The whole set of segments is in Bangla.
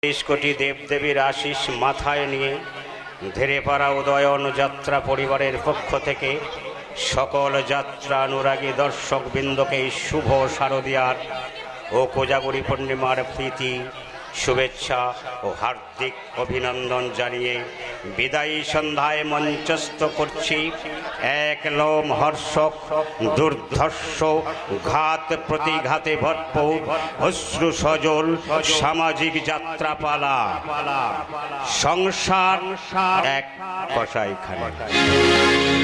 30 কোটি দেবদেবীর আশিস মাথায় নিয়ে ধীরেপাড়া উদয়ন যাত্রা পরিবারের পক্ষ থেকে সকল যাত্রা অনুরাগী দর্শকবৃন্দকে শুভ শারদীয়ার ও কোজাগরী পূর্ণিমার প্রীতি শুভেচ্ছা ও হার্দিক অভিনন্দন জানিয়ে বিদায়ী সন্ধ্যায় মঞ্চস্থ করছি এক লোমহর্ষক দুর্ধর্ষ ঘাত প্রতিঘাতে ভরপুর অশ্রু সজল সামাজিক যাত্রাপালা সংসার এক কসাইখানা।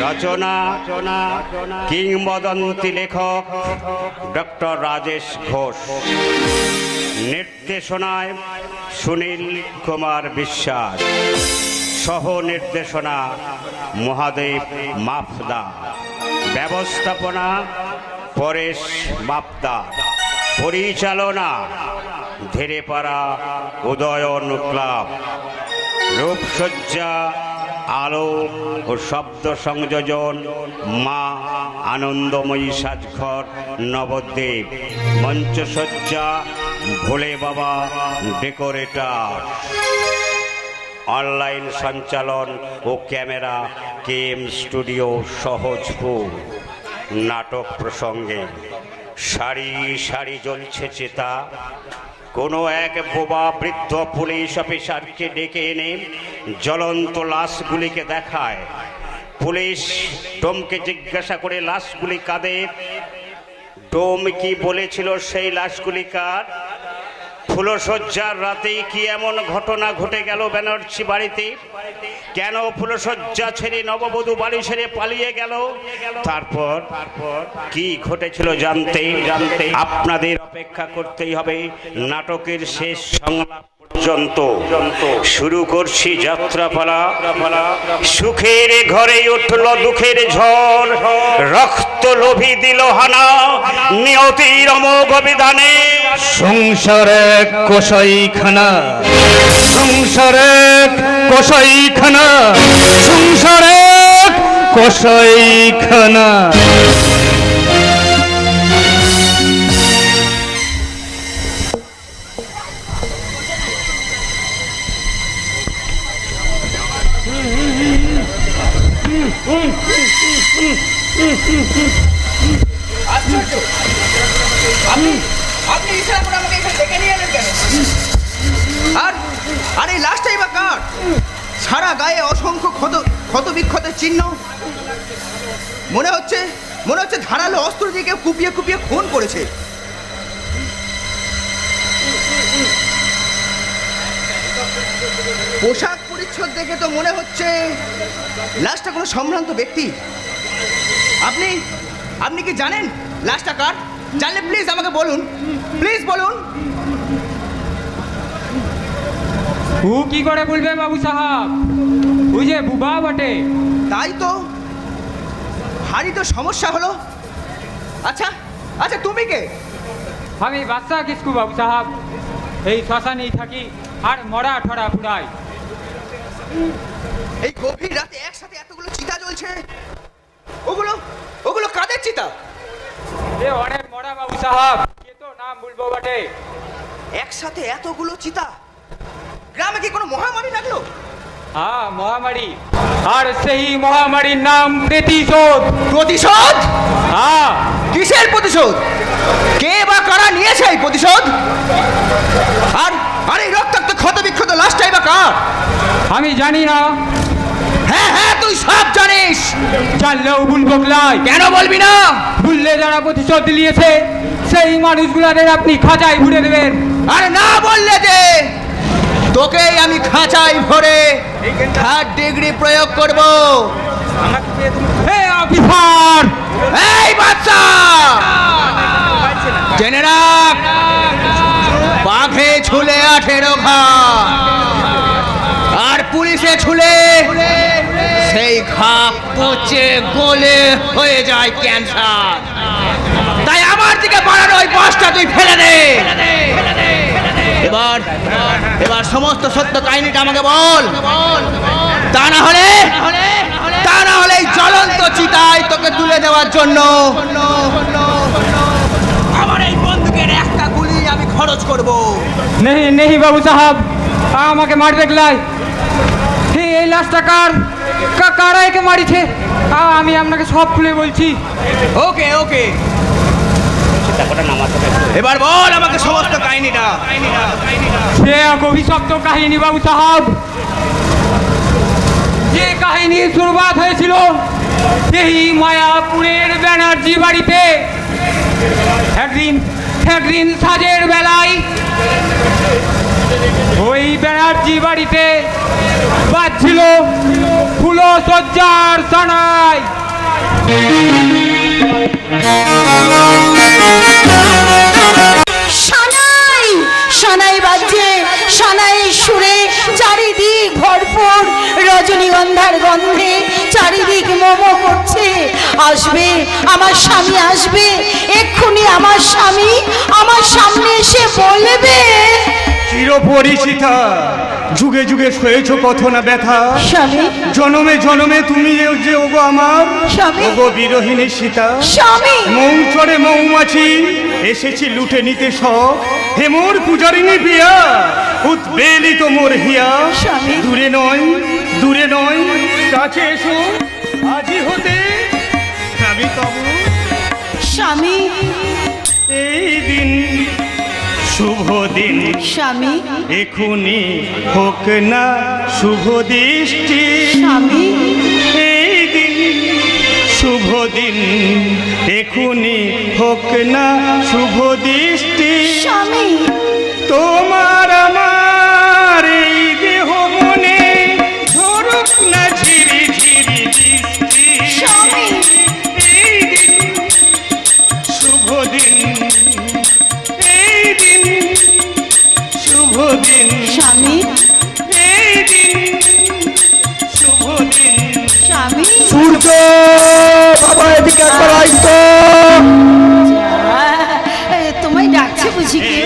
রচনা কিংবদন্তি লেখক ডক্টর রাজেশ ঘোষ, নির্দেশনায় সুনীল কুমার বিশ্বাস, সহ নির্দেশনা মহাদেব মাফদা, ব্যবস্থাপনা পরেশ মাফদা, পরিচালনা ধীরেপাড়া উদয়ন ক্লাব, রূপসজ্জা আলো ও শব্দ সংযোজন মা আনন্দময়ী সাজঘর নবদ্বীপ, মঞ্চসজ্জা ভোলে বাবা ডেকোরেটর, অনলাইন সঞ্চালন ও ক্যামেরা কেএম স্টুডিও সহজপুর। নাটক প্রসঙ্গে সারি সারি জ্বলছে চিতা। কোনো এক বোবা বৃদ্ধ পুলিশ অফিসারকে ডেকে এনে জ্বলন্ত লাশগুলিকে দেখায়। পুলিশ ডোমকে জিজ্ঞাসা করে লাশগুলি কাদের। ডোম কি বলেছিল সেই লাশগুলি কার? ফুলশয্যার রাতেই কি এমন ঘটনা ঘটে গেল ব্যানার্জি বাড়িতে? কেন ফুলশয্যা ছেড়ে নববধূ বাড়ি ছেড়ে পালিয়ে গেল? তারপর কি ঘটেছিল জানতে আপনাদের অপেক্ষা করতেই হবে নাটকের শেষ সংলাপ পর্যন্ত। শুরু করছি যাত্রাপালা। সুখের ঘরে উঠল দুঃখের ঝড়, রক্ত লোভী দিল হানা নিয়তির অমোঘ বিধানে। সংসারে কসাইখানা, সংসারে কসাইখানা, সংসারে কসাইখানা। আপনি ইশারা করে আমাকে এখানে ডেকে নিয়ে এলেন কেন? আর এই লাশটাই বা কার? সারা গায়ে অসংখ্য ক্ষত বিক্ষতের চিহ্ন। মনে হচ্ছে ধারালো অস্ত্র দিয়ে কেউ কুপিয়ে কুপিয়ে খুন করেছে। পোশাক পরিচ্ছদ দেখে তো মনে হচ্ছে লাশটা কোনো সম্ভ্রান্ত ব্যক্তি। আপনি কি জানেন লাশটা কার? জানলে প্লিজ আমাকে বলুন, প্লিজ বলুন। ও কি করে বলবে বাবু সাহেব, ওই যে বুবা বটে। তাই তো, হারি তো সমস্যা হলো। আচ্ছা তুমি কে? আমি বাদশা কিসকু বাবু সাহেব, এই শ্মশানেই থাকি আর মরা ঠরা ফুরাই। এই গভীর রাতে একসাথে এতগুলো চিতা জ্বলছে, ওগুলো কাদের চিতা? এ অনেক মরা বাবু সাহেব, কে তো নাম বলবো বটে। একসাথে এতগুলো চিতা, গ্রামে কি কোনো মহামারী লাগলো? হ্যাঁ, মহামারী। আর সেই মহামারীর নাম প্রতিশোধ। প্রতিশোধ? হ্যাঁ। কিসের প্রতিশোধ? কে বা কারা নিয়েছে এই প্রতিশোধ? আর এই রক্তাক্ত ক্ষত বিক্ষত লাশটাই বা কার? আমি জানি না। হ্যাঁ তুই সব জানিস। জানলেও ভুলবো লাই। কেন বলবি না? ভুললে যারা প্রতিশোধ দিয়েছে সেই মানুষগুলাদের আপনি খাঁচায় ভরে দেবেন। আর না বললে যে তোকেই আমি খাঁচায় ভরে 3rd ডিগ্রি প্রয়োগ করব। হে অফিসার, এই বাচ্চা জেনে রাখ, বাঘে ছুলে 18 ঘা, আর পুলিশে ছুলে সেই ঘা পচে গলে হয়ে যায় ক্যান্সার। তাই আমার দিকে বাড়ানো ওই বাসটা তুই ফেলে দে। এবার সমস্ত সত্য কাহিনীটা আমাকে বল। তা না হলে এই জ্বলন্ত চিতায় তোকে তুলে দেওয়ার জন্য আমার এই বন্দুকের একটা গুলি আমি খরচ করব। नहीं नहीं बाबू साहब, আমাকে মারবে গলাই এই লাশটা কারা একে মারিছে আমি আপনাকে সব খুলে বলছি। ওকে ওকে, দেখোটা নামাতে হবে। এবার বল আমাকে সমস্ত কাহিনীটা। সে এক অভিশপ্ত কাহিনী বাবু সাহেব। যে কাহিনীর শুরুয়াত হয়েছিল এই মায়াপুরের ব্যানার্জি বাড়িতে একদিন সাজের বেলায় ওই ব্যানার্জি বাড়িতে বাজছিল ফুলো সজ্জার সানাই। সানাই সানাই বাজছে, সানাই সুরে চারিদিক ভরপুর রজনীগন্ধার গন্ধে চারিদিক মোমো করছে। আসবে আমার স্বামী, আসবে এক্ষুনি আমার স্বামী আমার সামনে এসে বলবে, চিরপরিচিতা যুগে যুগে সয়েছ কত না ব্যথা, স্বামী জনমে জনমে তুমি যে ওগো আমার স্বামী। ওগো বিরহিনী সীতা। স্বামী মৌ চড়ে মৌমাছি এসেছি লুটে নিতে সব, হে মোর পূজারিনী প্রিয়া উদ্বেলিত মোর হিয়া। স্বামী। দূরে নয় কাছে এসো আজি হতে আমি তব। স্বামী এই দিন শুভ দিন স্বামী এখুনি হোক না শুভ দৃষ্টি। স্বামী এই দিন শুভ দিন এখুনি হোক না শুভ দৃষ্টি। স্বামী তোমার আমার এই দেহ মনে ঝরুক না ঝিরি ঝিরি বৃষ্টি। স্বামী এই দিন শুভ দিন, এই দিন শুভ দিন, স্বামী এই দিন শুভ দিন। স্বামী সূর্য বাবা এদিকে একবার আইতো। তোমায় ডাকছে বুঝি কি?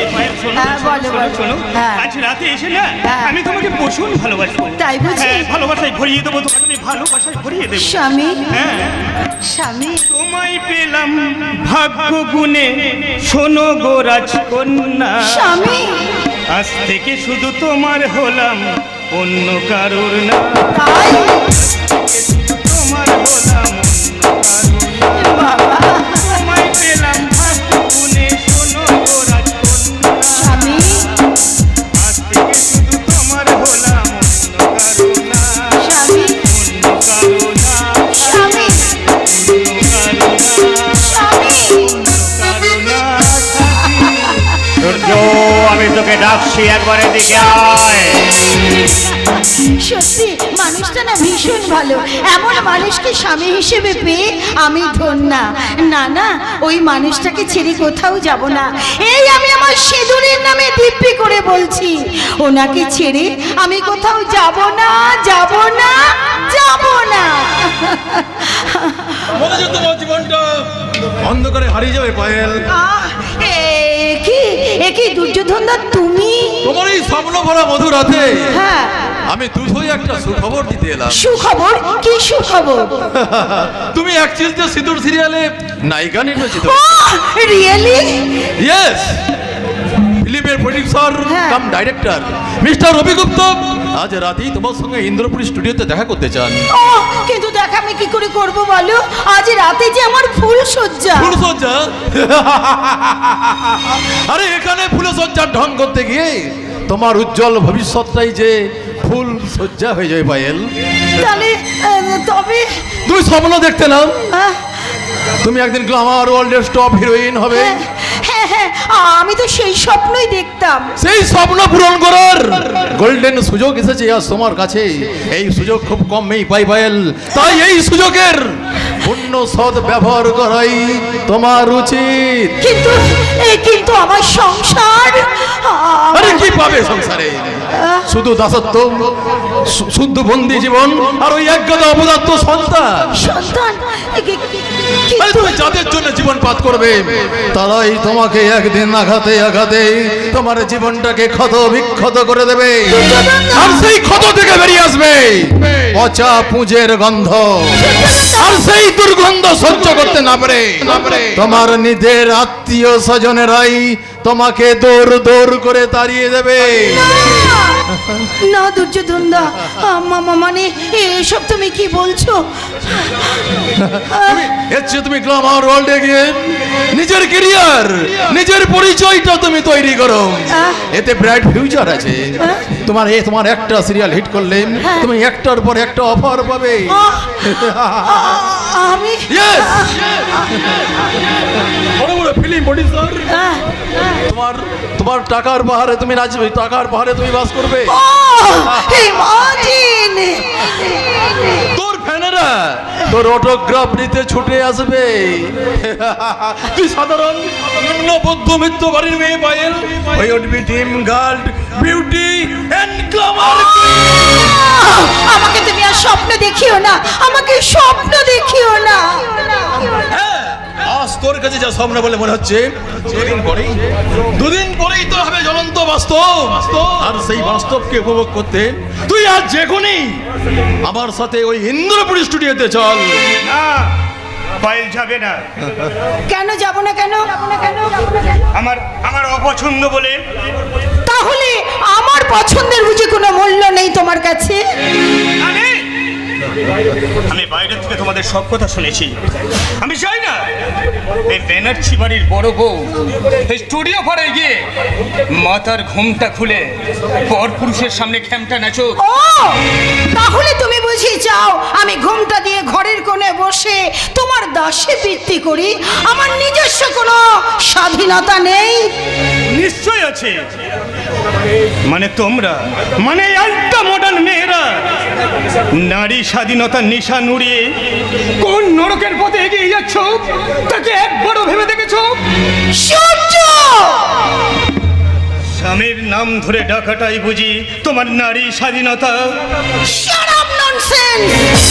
হ্যাঁ, বলো বলো। হ্যাঁ আজ রাতে এসে না হ্যাঁ। আমি তোমাকে প্রচুর ভালোবাসবো। তাই বুঝি? হ্যাঁ, ভালোবাসায় ভরিয়ে দেবো তোমাকে, আমি ভালোবাসায় ভরিয়ে দেবো। স্বামী হ্যাঁ, স্বামী তোমায় পেলাম ভাগ্য গুণে, শোনো গো রাজকন্যা। স্বামী আজ থেকে শুধু তোমার হলাম, অন্য কারোর না। তাই তোমার হলাম অন্য কারোর না। বাবা তোমায় পেলাম ভাগ্য গুণে, শোনো গো রাজকন্যা। স্বামী আজ থেকে শুধু তোমার হলাম, অন্য কারো না। স্বামী অন্য কারো না, স্বামী অন্য কারো না, স্বামী কারো না। সূর্য আমি তোকে ডাকছি, একবার এদিকে আয়। সত্যি মানুষটা না ভীষণ ভালো, এমন মানুষকে স্বামী হিসেবে পেয়ে আমি ধন্যা। না না ওই মানুষটাকে ছেড়ে কোথাও যাব না, এই আমি আমার সিঁদুরের নামে দিব্যি করে বলছি, ওনাকে ছেড়ে আমি কোথাও যাব না, যাব না, যাব না। মনে হচ্ছে তোমার জীবনটা অন্ধকারে হারিয়ে যাবে পায়েল। আহ, এ কি দুর্যোধন দা তুমি? তোমার এই স্বপ্ন ভরা মধুর রাতে হ্যাঁ আমি দুধই একটা সুখবর দিতে এলাম। সুখবর? কি সুখবর? তুমি এক চিলতে সিঁদুর সিরিয়ালে নায়িকা নির্বাচিত। রিয়েলি? ইয়েস, ফিল্মের প্রোডিউসার হ্যাঁ। কাম ডাইরেক্টর মিস্টার রবি গুপ্ত আজ রাতেই তোমার সঙ্গে ইন্দ্রপুরী স্টুডিওতে দেখা করতে চান। কিন্তু দেখা আমি কি করে করব বলো, আজ রাতে যে আমার ফুল সজ্জা। ফুলসজ্জা? আরে এখানে ফুলসজ্জার ঢং করতে গিয়ে তোমার উজ্জ্বল ভবিষ্যৎটাই যে ফুল সজ্জা হয়ে যায় পায়েল। তাহলে তবে তুই স্বপ্ন দেখতে নাও আহ, তুমি একদিন গ্ল্যামার ওয়ার্ল্ডের টপ হিরোইন হবে। হ্যাঁ হ্যাঁ আমি তো সেই স্বপ্নই দেখতাম। সেই স্বপ্ন পূরণ করার গোল্ডেন সুযোগ এসেছে আজ তোমার কাছে। এই সুযোগ খুব কমই পাই পায়েল, তাই এই সুযোগের পূর্ণ সৎ ব্যবহার করাই তোমার উচিত। কিন্তু আমার সংসার আরে কি পাবে সংসারে? শুধু দাসত্ব, শুদ্ধ বন্দি জীবন আর ওই একগাদা অপদার্থ সন্তান। সন্তান আরে তুমি যাদের জন্য জীবন পাত করবে তারাই তোমাকে একদিন আঘাতে আঘাতে তোমার জীবনটাকে ক্ষত বিক্ষত করে দেবে, আর সেই ক্ষত থেকে বেরিয়ে আসবে পচা পুঁজের গন্ধ। আর সেই দুর্গন্ধ সহ্য করতে না পারে তোমার নিজের আত্মীয় স্বজনেরাই তোমাকে দৌড় দৌড় করে তাড়িয়ে দেবে। না দুর্যোধন দা, মানে এসব তুমি কি বলছো? এর চেয়ে তুমি গ্ল্যামার ওয়ার্ল্ডে গিয়ে নিজের ক্যারিয়ার, নিজের পরিচয়টা তুমি তৈরি করো, এতে ব্রাইট ফিউচার আছে। তোমার একটা সিরিয়াল হিট করলে তুমি একটার পর একটা অফার পাবে। আমি Yes! বড় বড় ফিল্ম প্রডিউসার, তোমার টাকার পাহাড়ে তুমি নাচবে, টাকার পাহাড়ে তুমি বাস করবে। তোর ফ্যানেরা তোর অটোগ্রাফ নিতে ছুটে আসবে। তুই সাধারণ নিম্ন মধ্যবিত্ত বাড়ির মেয়ে পায়েল, ওই উঠবি team guard beauty and glamour. আমাকে তুমি আর স্বপ্ন দেখিও না, আমাকে স্বপ্ন দেখিও না। আজ তোর কাছে যা স্বপ্ন বলে মনে হচ্ছে, দুদিন পরেই তো হবে জ্বলন্ত বাস্তব। আর সেই বাস্তবকে উপভোগ করতে তুই আজ যেখনই আমার সাথে ওই ইন্দ্রপুরী স্টুডিওতে চল। না, পায়েল যাবে না। কেন যাব না? কেন? আমার অপছন্দ বলে। তাহলে আমার পছন্দের বুঝি কোনো মূল্য নেই তোমার কাছে? আমি বাইরে থেকে তোমাদের সব কথা শুনেছি। আমি চাই না এই ব্যানার্জি বাড়ির বড় বউ এই স্টুডিও ঘরে গিয়ে মাথার ঘুমটা খুলে পর পুরুষের সামনে খ্যামটা নাচো। ও, তাহলে তুমি বুঝি চাও আমি ঘুমটা দিয়ে ঘরের কোণে বসে তোমার দাসী বৃত্তি করি? আমার নিজস্ব কোনো স্বাধীনতা নেই? নিশ্চয় আছে। মানে তোমরা, মানে আলটা মডার্ন মেয়েরা নারী স্বাধীনতার নিশান উড়িয়ে কোন নরকের পথে এগিয়ে যাচ্ছ তাকে একবারও ভেবে দেখেছো? সূর্য! স্বামীর নাম ধরে ডাকাটাই বুঝি তোমার নারী স্বাধীনতা? Shut up, nonsense!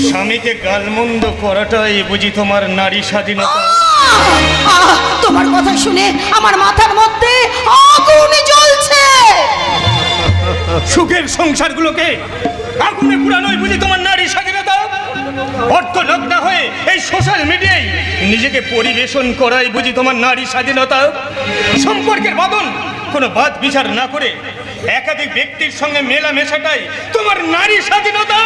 স্বামীকে গালমন্দ করাটাই বুঝি তোমার নারী স্বাধীনতা? তোমার কথা শুনে আমার মাথার মধ্যে আগুন জ্বলছে। সুখের সংসারগুলোকে আগুনে পুরানোই বুঝি তোমার নারী স্বাধীনতা? অর্থলগ্ন হয়ে এই সোশ্যাল মিডিয়ায় নিজেকে পরিবেশন করাই বুঝি তোমার নারী স্বাধীনতা? সম্পর্কের বাঁধন কোনো বাদ বিচার না করে একাধিক ব্যক্তির সঙ্গে মেলামেশাটাই তোমার নারী স্বাধীনতা?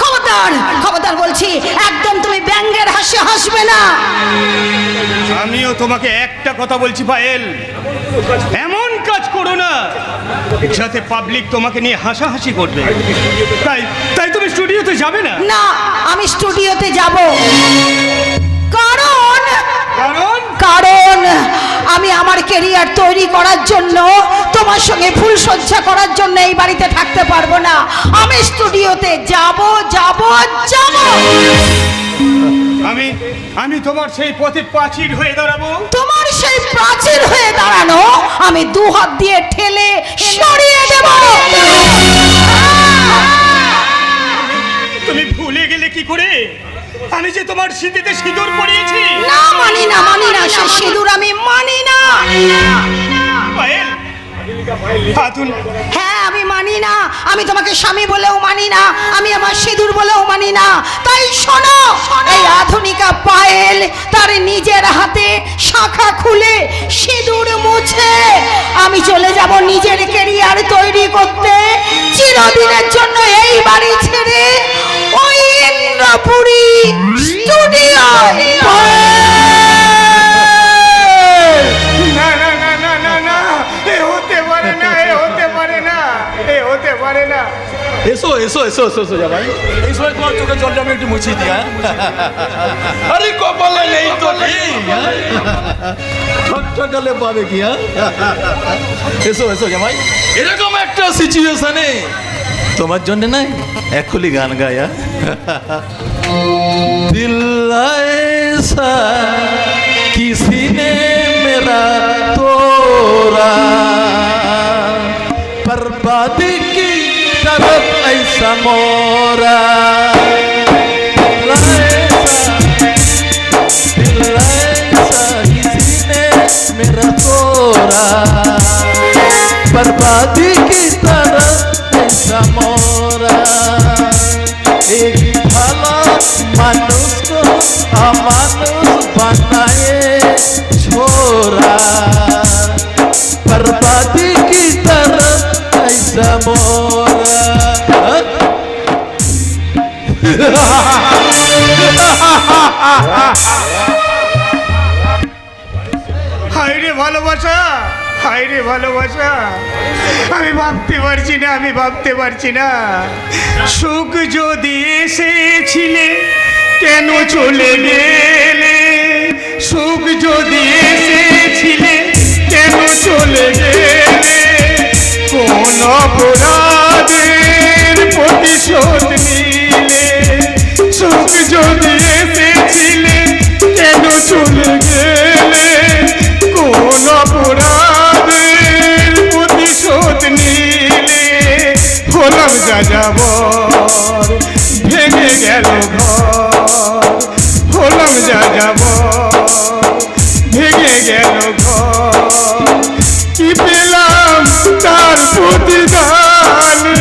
খবরদার, খবরদার বলছি, একদম তুমি ব্যঙ্গের হাসি হাসবে না। আমিও তোমাকে একটা কথা বলছি পায়েল, এমন কাজ করো না যাতে পাবলিক তোমাকে নিয়ে হাসাহাসি করবে। তাই তুমি স্টুডিওতে যাবে না? না, আমি স্টুডিওতে যাব। কারণ কারণ আমি আমার কেরিয়ার তৈরি করার জন্য, তোমার সঙ্গে ফুলসজ্জা করার জন্য এই বাড়িতে থাকতে পারবো না। আমি স্টুডিওতে যাব যাব যাব। আমি তোমার সেই পথে প্রাচীর হয়ে দাঁড়াবো। তোমার সেই প্রাচীর হয়ে দাঁড়ানো আমি দু হাত দিয়ে ঠেলে সরিয়ে দেব। তুমি ভুলে গেলে কি করে আমি যে তোমার স্মৃতিতে সিঁদুর পরিয়েছি? না, মানি না, মানি না, সে সিঁদুর আমি মানি না। পায়েল, হ্যাঁ, আমি মানি না। আমি তোমাকে স্বামী বলেও মানি না, আমি আমার সিঁদুর বলেও মানি না। তাই শোনো, এই আধুনিকা পায়েল তার নিজের হাতে শাখা খুলে সিঁদুর মুছে আমি চলে যাব নিজের ক্যারিয়ার তৈরি করতে, চিরদিনের জন্য এই বাড়ি ছেড়ে ওই ইন্দ্রপুরী স্টুডিও। না না না না না না, এ হতে পারে না, এ হতে পারে না, এ হতে পারে না। এসো এসো এসো এসো এসো যা ভাই, এই সময় তোমার চোখের জলটা আমি একটু মুছিয়ে দিই। আরে কপালে নেই তো নেই, ঠকঠকালে পাবে কি? এসো এসো যা ভাই, এরকম একটা সিচুয়েশনে তোমার জন্য নাই এক খুলি গান গায়া। দিল ऐसा किसी ने मेरा तोड़ा, बर्बादी की तरफ ऐसा मोरा। दिल ऐसा किसी ने मेरा तोड़ा, बर्बादी की तरफ ऐसा मोरा। एक भला मानुष को अमानुष बनाए छोरा। बर्बादी की तरफ ऐसा मोरा হায় রে ভালোবাসা, হায় রে ভালোবাসা, আমি ভাবতে পারছি না, আমি ভাবতে পারছি না। সুখ যদি এসেছিলে কেন চলে গেলে, সুখ যদি এসেছিলে কেন চলে গেলে, কোন অপরাধের প্রতিশোধ নিলে, সুখ যদি এসেছিলে কেন চলে গেলে, কোন অপরাধের প্রতিশোধ নিলে, হলাম যা যাবর ভেঙে গেল ঘর, হলাম যা যাবর ভেঙে গেল ঘর, কি পেলাম তার প্রতিদানে,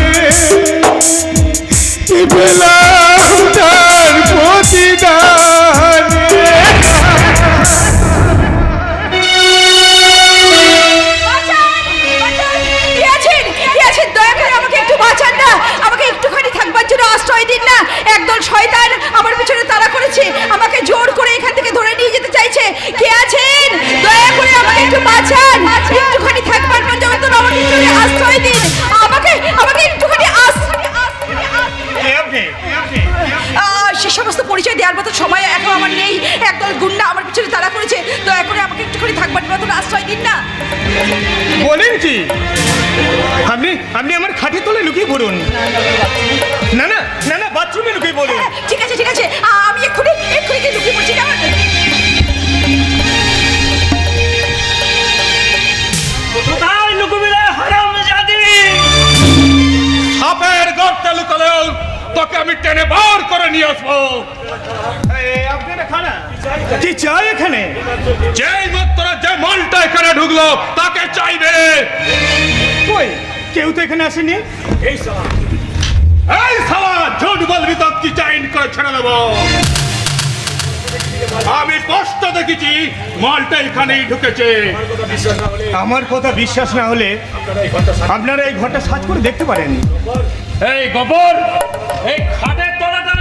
কি পেলাম তার প্রতিদানে। আশ্রয় দিন না, একদল শয়তান আমার পিছনে তাড়া করেছে, আমাকে জোর করে এখান থেকে ধরে নিয়ে যেতে চাইছে। কে আছেন? দয়া করে আমাকে একটু বাঁচান, একটুখানি থাকবার পর্যন্ত আমার পিছনে আশ্রয় দিন, আমাকে আমাকে একটুখানি সে সমস্ত পরিচয় দেওয়ার মতো সময় এখন আমার নেই। একদল গুন্ডা আমার পিছনে তাড়া করেছে, দয়া করে আমাকে একটুখানি থাকবার মতো আশ্রয় দিন না। বলেন কি আপনি আপনি আমার খাটের তলে লুকিয়ে পড়ুন। না না না না, বাথরুমে লুকিয়ে পড়ুন। ঠিক আছে ঠিক আছে, আমি এক্ষুনি এক্ষুনি গিয়ে লুকিয়ে পড়ছি। কেমন কোথায় লুকোবি রে হারামজাদি? সাপের গর্তে লুকালেও তোকে আমি টেনে বার করে নিয়ে আসবো। আপনারা খানা কি চাই এখানে? যেই মাত্র যে মালটা এখানে ঢুকলো তাকে চাইবে। কই কেউ তো এখানে আসেনি। এই শালা ঝুট বলবি তো কি চাইন করে ছেড়ে দেবো। আমি কষ্ট দেখেছি, মালটা এখানেই ঢুকেছে। আমার কথা বিশ্বাস না হলে আপনারা এই ঘরটা সার্চ করে দেখতে পারেন। এই গোবর, এই খাটের তলাটা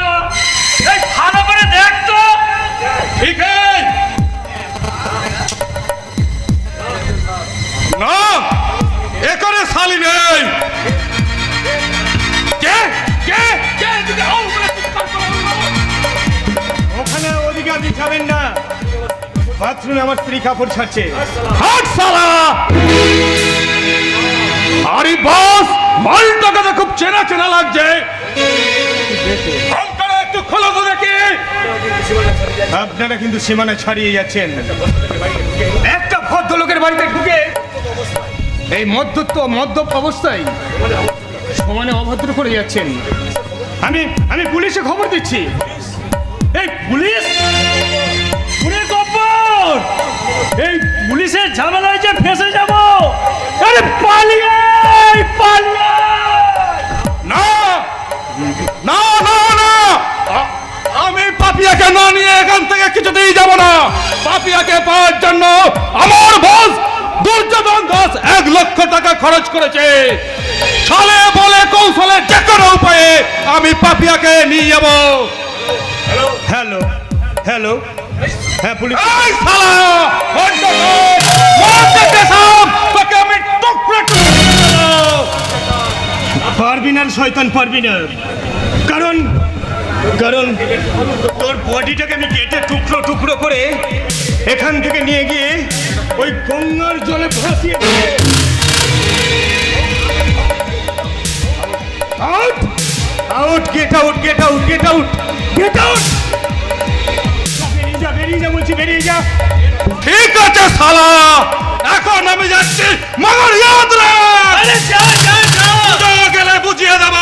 এই ভালো করে দেখ তো। ঠিক না, এখানে শালি নেই। কে কে কে এদিকে আও বলে চিৎকার করো। ওখানে ওদিকে আপনি যাবেন না, বাথরুমে আমার স্ত্রী কাপড় ছাড়ছে। হাট শালা। আরে বস, মালটাকে তো খুব চেনা চেনা লাগছে। হালকা একটু খোলো তো দেখি। আপনারা কিন্তু সীমানা ছাড়িয়ে যাচ্ছেন। একটা ভদ্রলোকের বাড়িতে ঢুকে এই মদ্যপ অবস্থায় সমানে অভদ্র করে যাচ্ছেন। আমি পুলিশে খবর দিচ্ছি। এই পুলিশ, পুলিশ খবর, এই পুলিশের ঝামেলায় যে ফেঁসে যাব। আরে পালিয়ে পালিয়ে। না না না না, আমি পাপিয়াকে না নিয়ে এখান থেকে কিছুতেই যাব না। পাপিয়াকে পাওয়ার জন্য আমার বস দুর্যোধন দাস 1 লক্ষ টাকা খরচ করেছে। ছলে বলে কৌশলে যে কোনো উপায়ে আমি পাপিয়াকে নিয়ে যাব। হ্যালো হ্যালো, হ্যাঁ পুলিশ। এই শালা বন্ধ কর, মারতে দে সব, তোকে আমি টুকরো টুকরো করে দেব। পারবি না শয়তান, পারবি না। কারণ কারণ তোর বডিটাকে আমি কেটে টুকরো টুকরো করে এখান থেকে নিয়ে গিয়ে ওই গঙ্গার জলে ভাসিয়ে দেব। Out out, get out, get out, get out, get out. বেরিয়ে যা, বেরিয়ে যা বলছি, বেরিয়ে যা। ঠিক আছে শালা, এখন আমি যাচ্ছি, মগর ইয়াদ রাখ। আরে যা যা যা। কোথাও গেলে বুঝিয়ে দেব।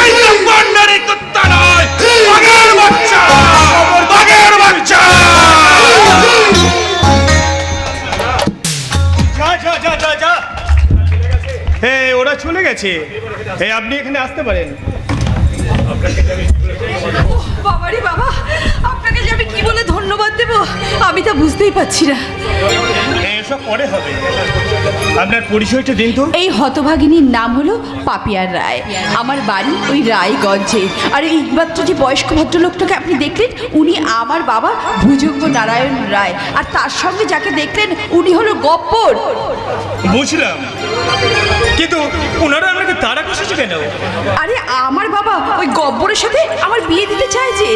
এই যে পান্ডারি কুত্তা নয়, বাঘের বাচ্চা, বাঘের বাচ্চা। যা যা যা যা যা। ওরা চলে গেছে। আপনি এখানে আসতে পারেন। বাবারে বাবা, আপনাকে যে আমি কি বলে ধন্যবাদ দেব আমি তা বুঝতেই পারছি না। এসব পরে হবে। আপনার পরিচয়টা দিন তো। এই হতভাগিনীর নাম হলো পাপিয়ার রায়। আমার বাড়ি ওই রায়গঞ্জে। আর এইমাত্র যে বয়স্ক ভদ্রলোকটাকে আপনি দেখলেন, উনি আমার বাবা ভুজঙ্গ নারায়ণ রায়। আর তার সঙ্গে যাকে দেখলেন, উনি হলো গপ্পর। বুঝলাম, কিন্তু ওনারা আপনাকে তাড়া কষেছে কেন? আরে আমার বাবা ওই গব্বরের সাথে আমার বিয়ে দিতে চাইছে।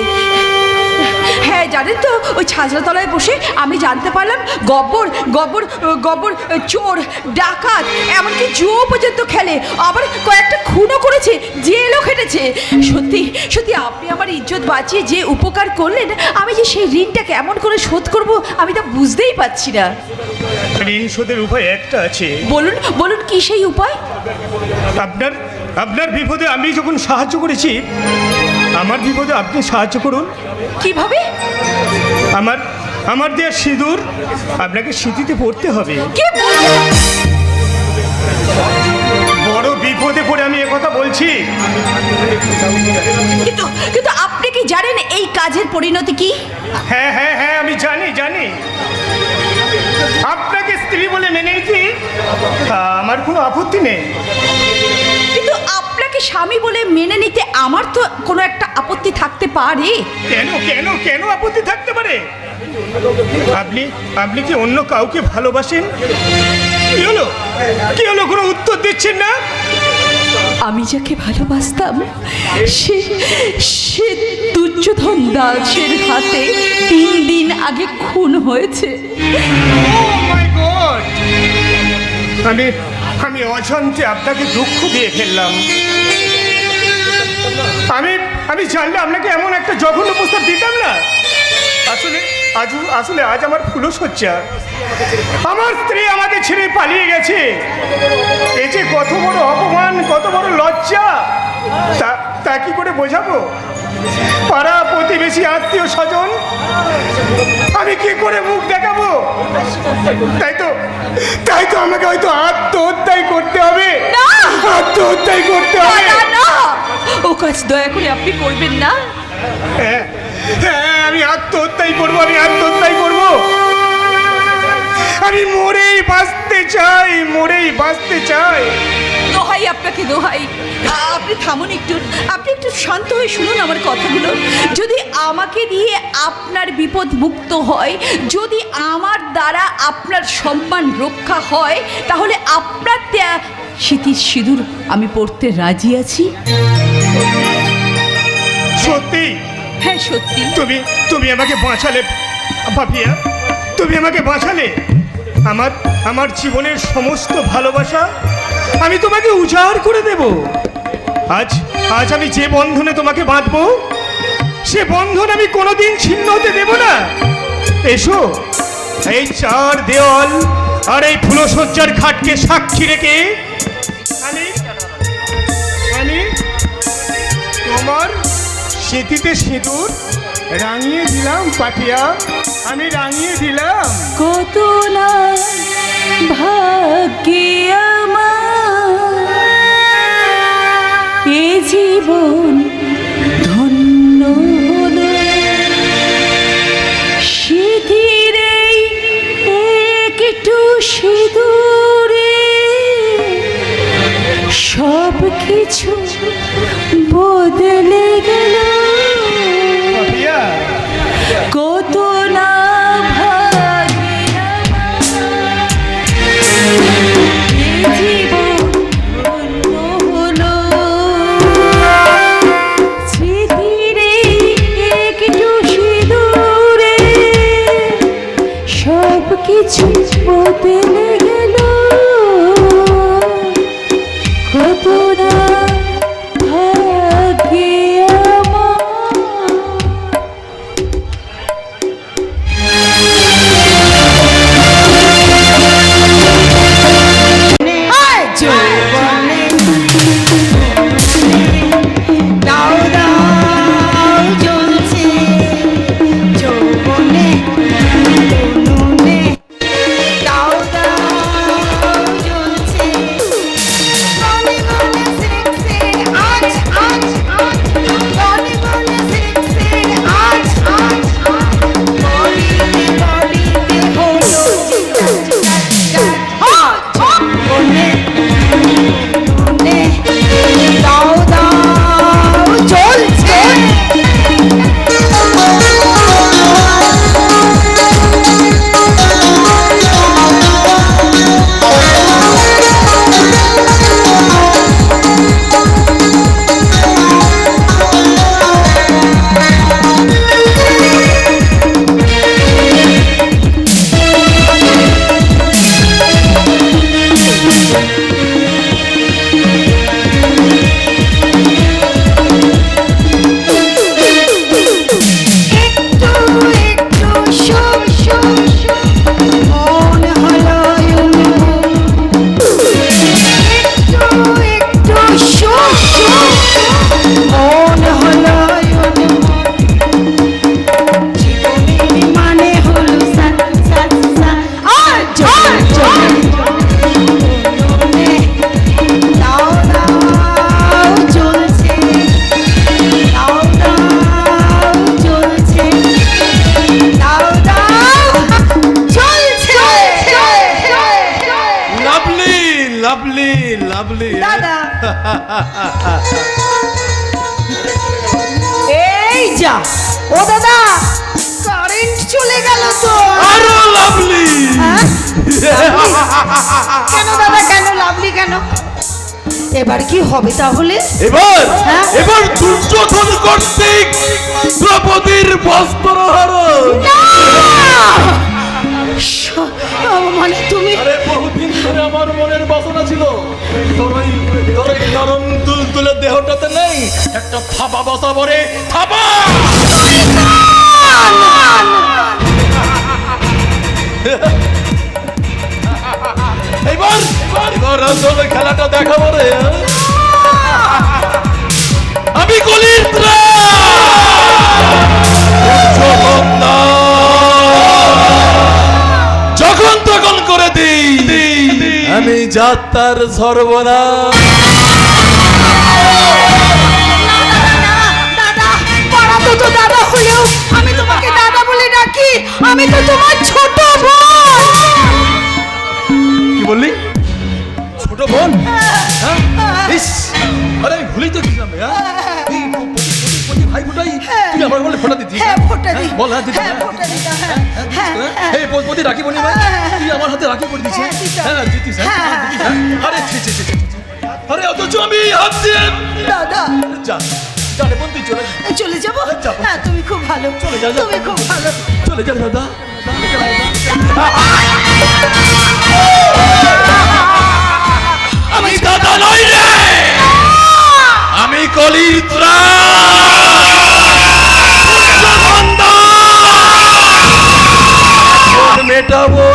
হ্যাঁ জানেন তো, ওই ছাজরাতলায় বসে আমি জানতে পারলাম গব্বর গব্বর গব্বর চোর, ডাকাত, এমনকি জুয়ো পর্যন্ত খেলে। আবার কয়েকটা খুনও করেছে, জেলও খেটেছে। সত্যি সত্যি আপনি আমার ইজ্জত বাঁচিয়ে যে উপকার করলেন, আমি যে সেই ঋণটা কেমন করে শোধ করব আমি তা বুঝতেই পারছি না। ঋণ শোধের উপায় একটা আছে। বলুন বলুন, কি সেই উপায়? আপনার আপনার বিপদে আমি যখন সাহায্য করেছি, আমার বিপদে আপনি সাহায্য করুন। কিভাবে? আমার দেওয়া সিঁদুর আপনাকে স্মৃতিতে পড়তে হবে। কে বলছেন? বড় বিপদে পড়ে আমি একথা বলছি। কিন্তু কিন্তু আপনি কি জানেন এই কাজের পরিণতি কি? হ্যাঁ হ্যাঁ হ্যাঁ, আমি জানি জানি। আপনাকে স্ত্রী বলে মেনে নিতে আমার কোনো আপত্তি নেই। কিন্তু আপনাকে স্বামী বলে মেনে নিতে আমার তো কোনো একটা আপত্তি থাকতে পারে। কেন কেন কেন আপত্তি থাকতে পারে? আপনি আপনি কি অন্য কাউকে ভালোবাসেন? কি হলো কি হলো, কোনো উত্তর দিচ্ছেন না? আমি যাকে ভালোবাসতাম সে সে দুর্যোধন দাসের হাতে 3 দিন আগে খুন হয়েছে। Oh my God! আমি অজান্তে আপনাকে দুঃখ দিয়ে ফেললাম। আমি জানলে আপনাকে এমন একটা জঘন্য প্রস্তাব দিতাম না। আসলে আজ আমার ফুলশয্যা। আমার স্ত্রী আমাকে ছেড়ে পালিয়ে গেছে। এই যে কত বড় অপমান, কত বড় লজ্জা, তা কি করে বোঝাবো? পাড়া প্রতিবেশী, আত্মীয় স্বজন, আমি কি করে মুখ দেখাবো? তাই তো আমাকে হয়তো আত্মহত্যাই করতে হবে। আত্মহত্যাই করতে হবে। না, ও কাজ দয়া করে আপনি করবেন না। হ্যাঁ হ্যাঁ, আমি আত্মহত্যাই করবো। আমি আত্মহত্যাই করবো। আমি মরেই বাঁচতে চাই, মরেই বাঁচতে চাই। দোহাই আপনাকে, দোহাই, আপনি থামুন একটু। আপনি একটু শান্ত হয়ে শুনুন আমার কথাগুলো। যদি আমাকে দিয়ে আপনার বিপদ মুক্ত হয়, যদি আমার দ্বারা আপনার সম্মান রক্ষা হয়, তাহলে আপনার দেয়া স্মৃতির সিঁদুর আমি পড়তে রাজি আছি। সত্যি? হ্যাঁ সত্যি। তুমি আমাকে বাঁচালে পাপিয়া, তুমি আমাকে বাঁচালে। আমার জীবনের সমস্ত ভালোবাসা আমি তোমাকে উজাড় করে দেব। আজ আমি যে বন্ধনে তোমাকে বাঁধবো, সে বন্ধন আমি কোনোদিন ছিন্ন হতে দেব না। এসো, এই 4 দেওয়াল আর এই ফুলশয্যার খাটকে সাক্ষী রেখে আমি তোমার স্মৃতিতে সিঁদুর রাঙিয়ে দিলাম পাপিয়া, আমি রাঙিয়ে দিলাম। কত না ভাগ্যে আমার এ জীবন ধন্য হলো, স্মৃতির এই একটু সিঁদুরে সব কিছু বদলে গেল। পাপিয়া, কত না ভাগে আমার এ জীবন ধন্য হলো, স্মৃতির একটু সিঁদুরে সব কিছু বদলে গেল। কত না লাভলি লাভলি দাদা এই যা ও দাদা কারেন্ট চলে গেল তো আরো লাভলি হ্যাঁ? কেন দাদা কেন লাভলি কেন এবার কি হবে তাহলে এবার হ্যাঁ? এবার দুর্যোধন কর্তৃক দ্রৌপদীর বস্ত্রহরণ। না! মানে তুমি আরে বহুদিন ধরে আমার মনের বাসনা ছিল তোর ওই নরম তুলতুলে দেহটাতে নেই একটা থাপা বসাবো রে থাপা। এবার এবার আসলে খেলাটা দেখাবো রে। আমি কলির যখন তখন করে দিই আমি যাত্রার সর্বনাশ। দাদা পাড়া তো দাদা হলেও আমি তোমাকে দাদা বলে ডাকি আমি তো তোমার ছোট বোন কি বললি ছোট বোন? হ্যাঁ? ইস, আরে আমি ভুলেই তো গেছিলাম রে, হ্যাঁ? এই প্রতি ভাই ফোটাই তুই আমার বলে ফোটা দিতি। হ্যাঁ ফোটা দিই বল, হ্যাঁ, দিতি, হ্যাঁ হ্যাঁ। ফোটা দিতাম হ্যাঁ হ্যাঁ এই প্রতি রাখি বনি ভাই তুই আমার হাতে রাখি করে দিছিস। হ্যাঁ, দিতাম। হ্যাঁ দিতিস, হ্যাঁ, হ্যাঁ। দিতিস, হ্যাঁ। আরে ছি ছি ছি ছি, ছি। আরে অথচ আমি হাত দিয়ে দাদা যা যা রে বোন তুই চলে যা। চলে যাবো যাবো। হ্যাঁ তুমি খুব ভালো চলে যা, যা। তুমি খুব ভালো চলে যা দাদা। আমি দাদা নই রে, আমি কলির ত্রাণ মেটাবো।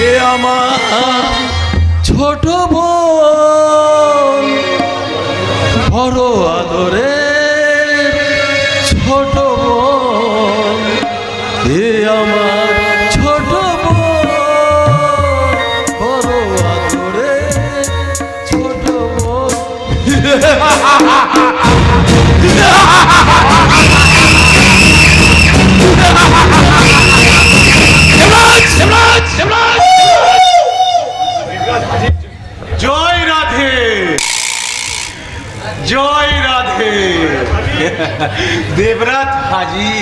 এ আমার ছোট বোন বড় আদরে ছোট বোন, এ আমার ছোট বোন বড় আদরে ছোট বোন। জয় রাধে জয় রাধে দেবরাত হাজি।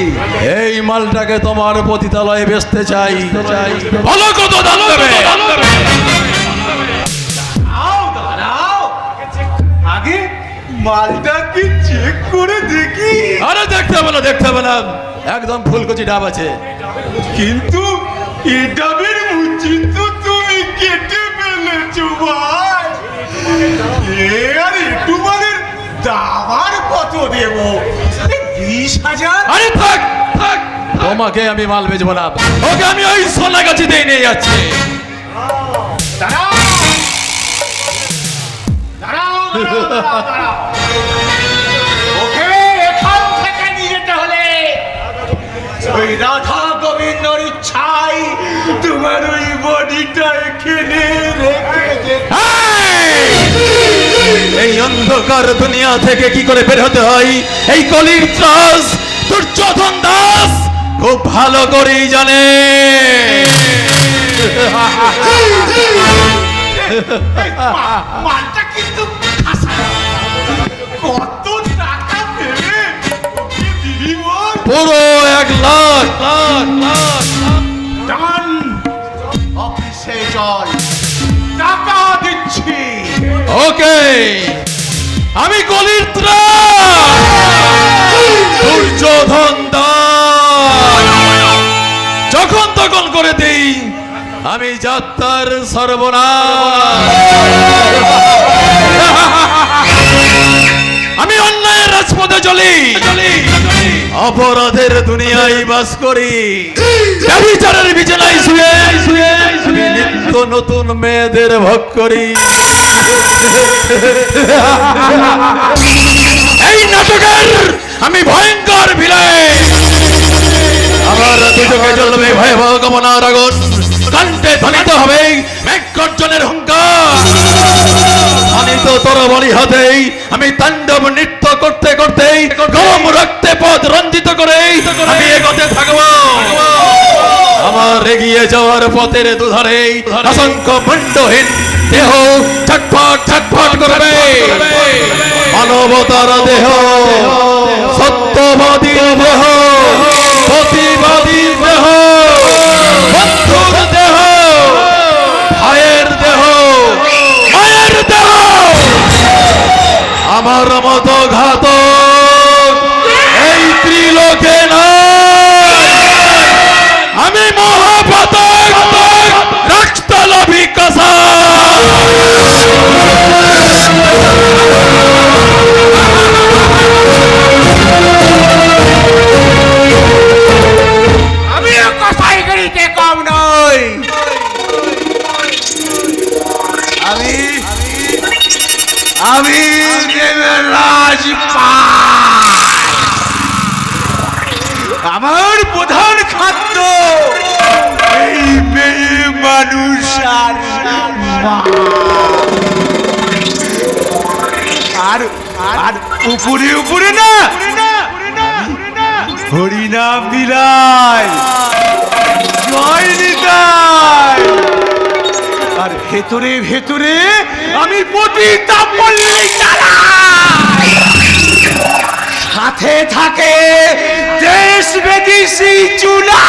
এই মালটাকে তোমার পতিতালয়ে বেচতে চাই, ভালো কত দাম দেবে? দাঁড়াও দাঁড়াও আগে মালটাকে চেক করে দেখি। আরে দেখতে হবে না, দেখতে হবে না, একদম ফুলকচি ডাব আছে। কিন্তু এ ডাবের মুচি তো তুমি কেটে ফেলেছো ভাই। আর একটু মানে দাবার কত দেব? 20,000। আরে থাক থাক, তোমাকে আমি মাল বেচবো না, ওকে আমি ওই সোনাগাছিতেই নিয়ে যাচ্ছি। দাঁড়াও দাঁড়াও দাঁড়াও, দাঁড়াও, দাঁড়াও। ওকে এখান থেকে নিয়ে যেতে হলে ওই রাধা গোবিন্দর ইচ্ছাই তোমার ওই বডিটা এখানে রেখে যেতে। এই অন্ধকার দুনিয়া থেকে কি করে বের হতে হয় এই কলির ত্রাস দুর্যোধন দাস খুব ভালো করেই জানে। মালটা কিন্তু খাসা। কত টাকা পেলে ওকে দিদি বল? পুরো 1,00,000 লাখ লাখ। ডান, অফিসে চল, টাকা দিচ্ছি। ওকে, আমি কলির ত্রাস দুর্যোধন দাস যখন তখন করে দেই আমি যাত্রার সর্বনাশ। আমি অন্যায়ের রাজপথে চলি, অপরাধের দুনিয়ায় বাস করি, ব্যভিচারের বিছানায় শুয়ে শুয়ে আমি নিত্য নতুন মেয়েদের ভোগ করি। এই নাটকের আমি ভয়ঙ্কর ভিলেন, আমার দুচোখে জ্বলবে ভয়ে দেব গমনার আগুন, কণ্ঠে ধ্বনিত হবে মেঘগর্জনের হুঙ্কার। ধ্বনিত তরবারি হাতেই আমি তাণ্ডব নৃত্য করতে করতে গরম রক্তে পথ রঞ্জিত করে আমি এগোতে থাকবো। আমার এগিয়ে যাওয়ার পথের দুধারে অসংখ্য মুন্ডহীন দেহ ছটফট ছটফট করবে। মানবতার দেহ, সত্যবাদী দেহ, প্রতিবাদী দেহ, বন্ধুর দেহ, ভাইয়ের দেহ, মায়ের দেহ। আমার মতো ঘাতক এই ত্রিলোকে নাই। আমি মহাপাতক রক্তলোভী কসা। আমিও কসাই গড়িতে কম নই। আমি দেবরাজ পাল। আমার প্রধান খাদ্য এই মেয়ে মানুষ আর আর আর উপরে উপরে না হরিনাম বিলায়, জয় নিতাই। আর ভেতরে ভেতরে আমি পতিতা পল্লী চালাই। সাথে থাকে দেশ বিদেশি চুলা।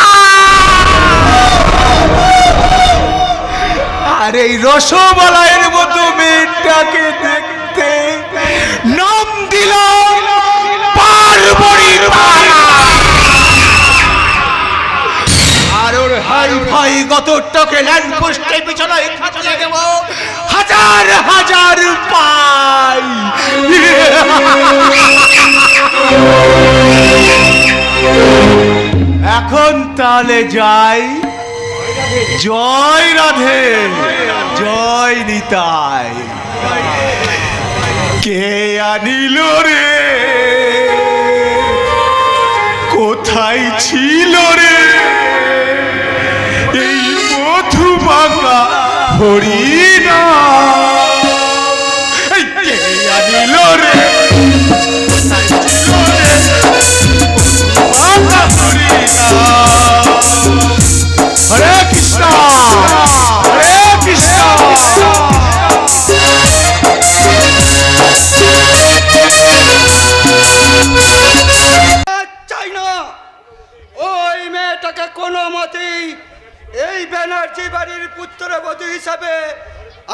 আর এই রসমালাইয়ের মতো মেয়েটাকে দেখতে নাম দিলাম পার্বণী পাড়া। আর ওর হাই ফাই গতরটাকে ল্যান্ড পোস্টে বিছানায় খাঁচলে দেব হাজার হাজার পাই। এখন তাহলে যাই। জয় রাধে, জয় নিতাই। কে আনিল রে, কোথায় ছিল রে এই মধুমাখা হরিণা? এই কে আনিল রে, হরে কৃষ্ণ, হরে কৃষ্ণ। চাই না ওই মেয়েটাকে কোনো মতেই এই ব্যানার্জি বাড়ির পুত্রবধূ হিসাবে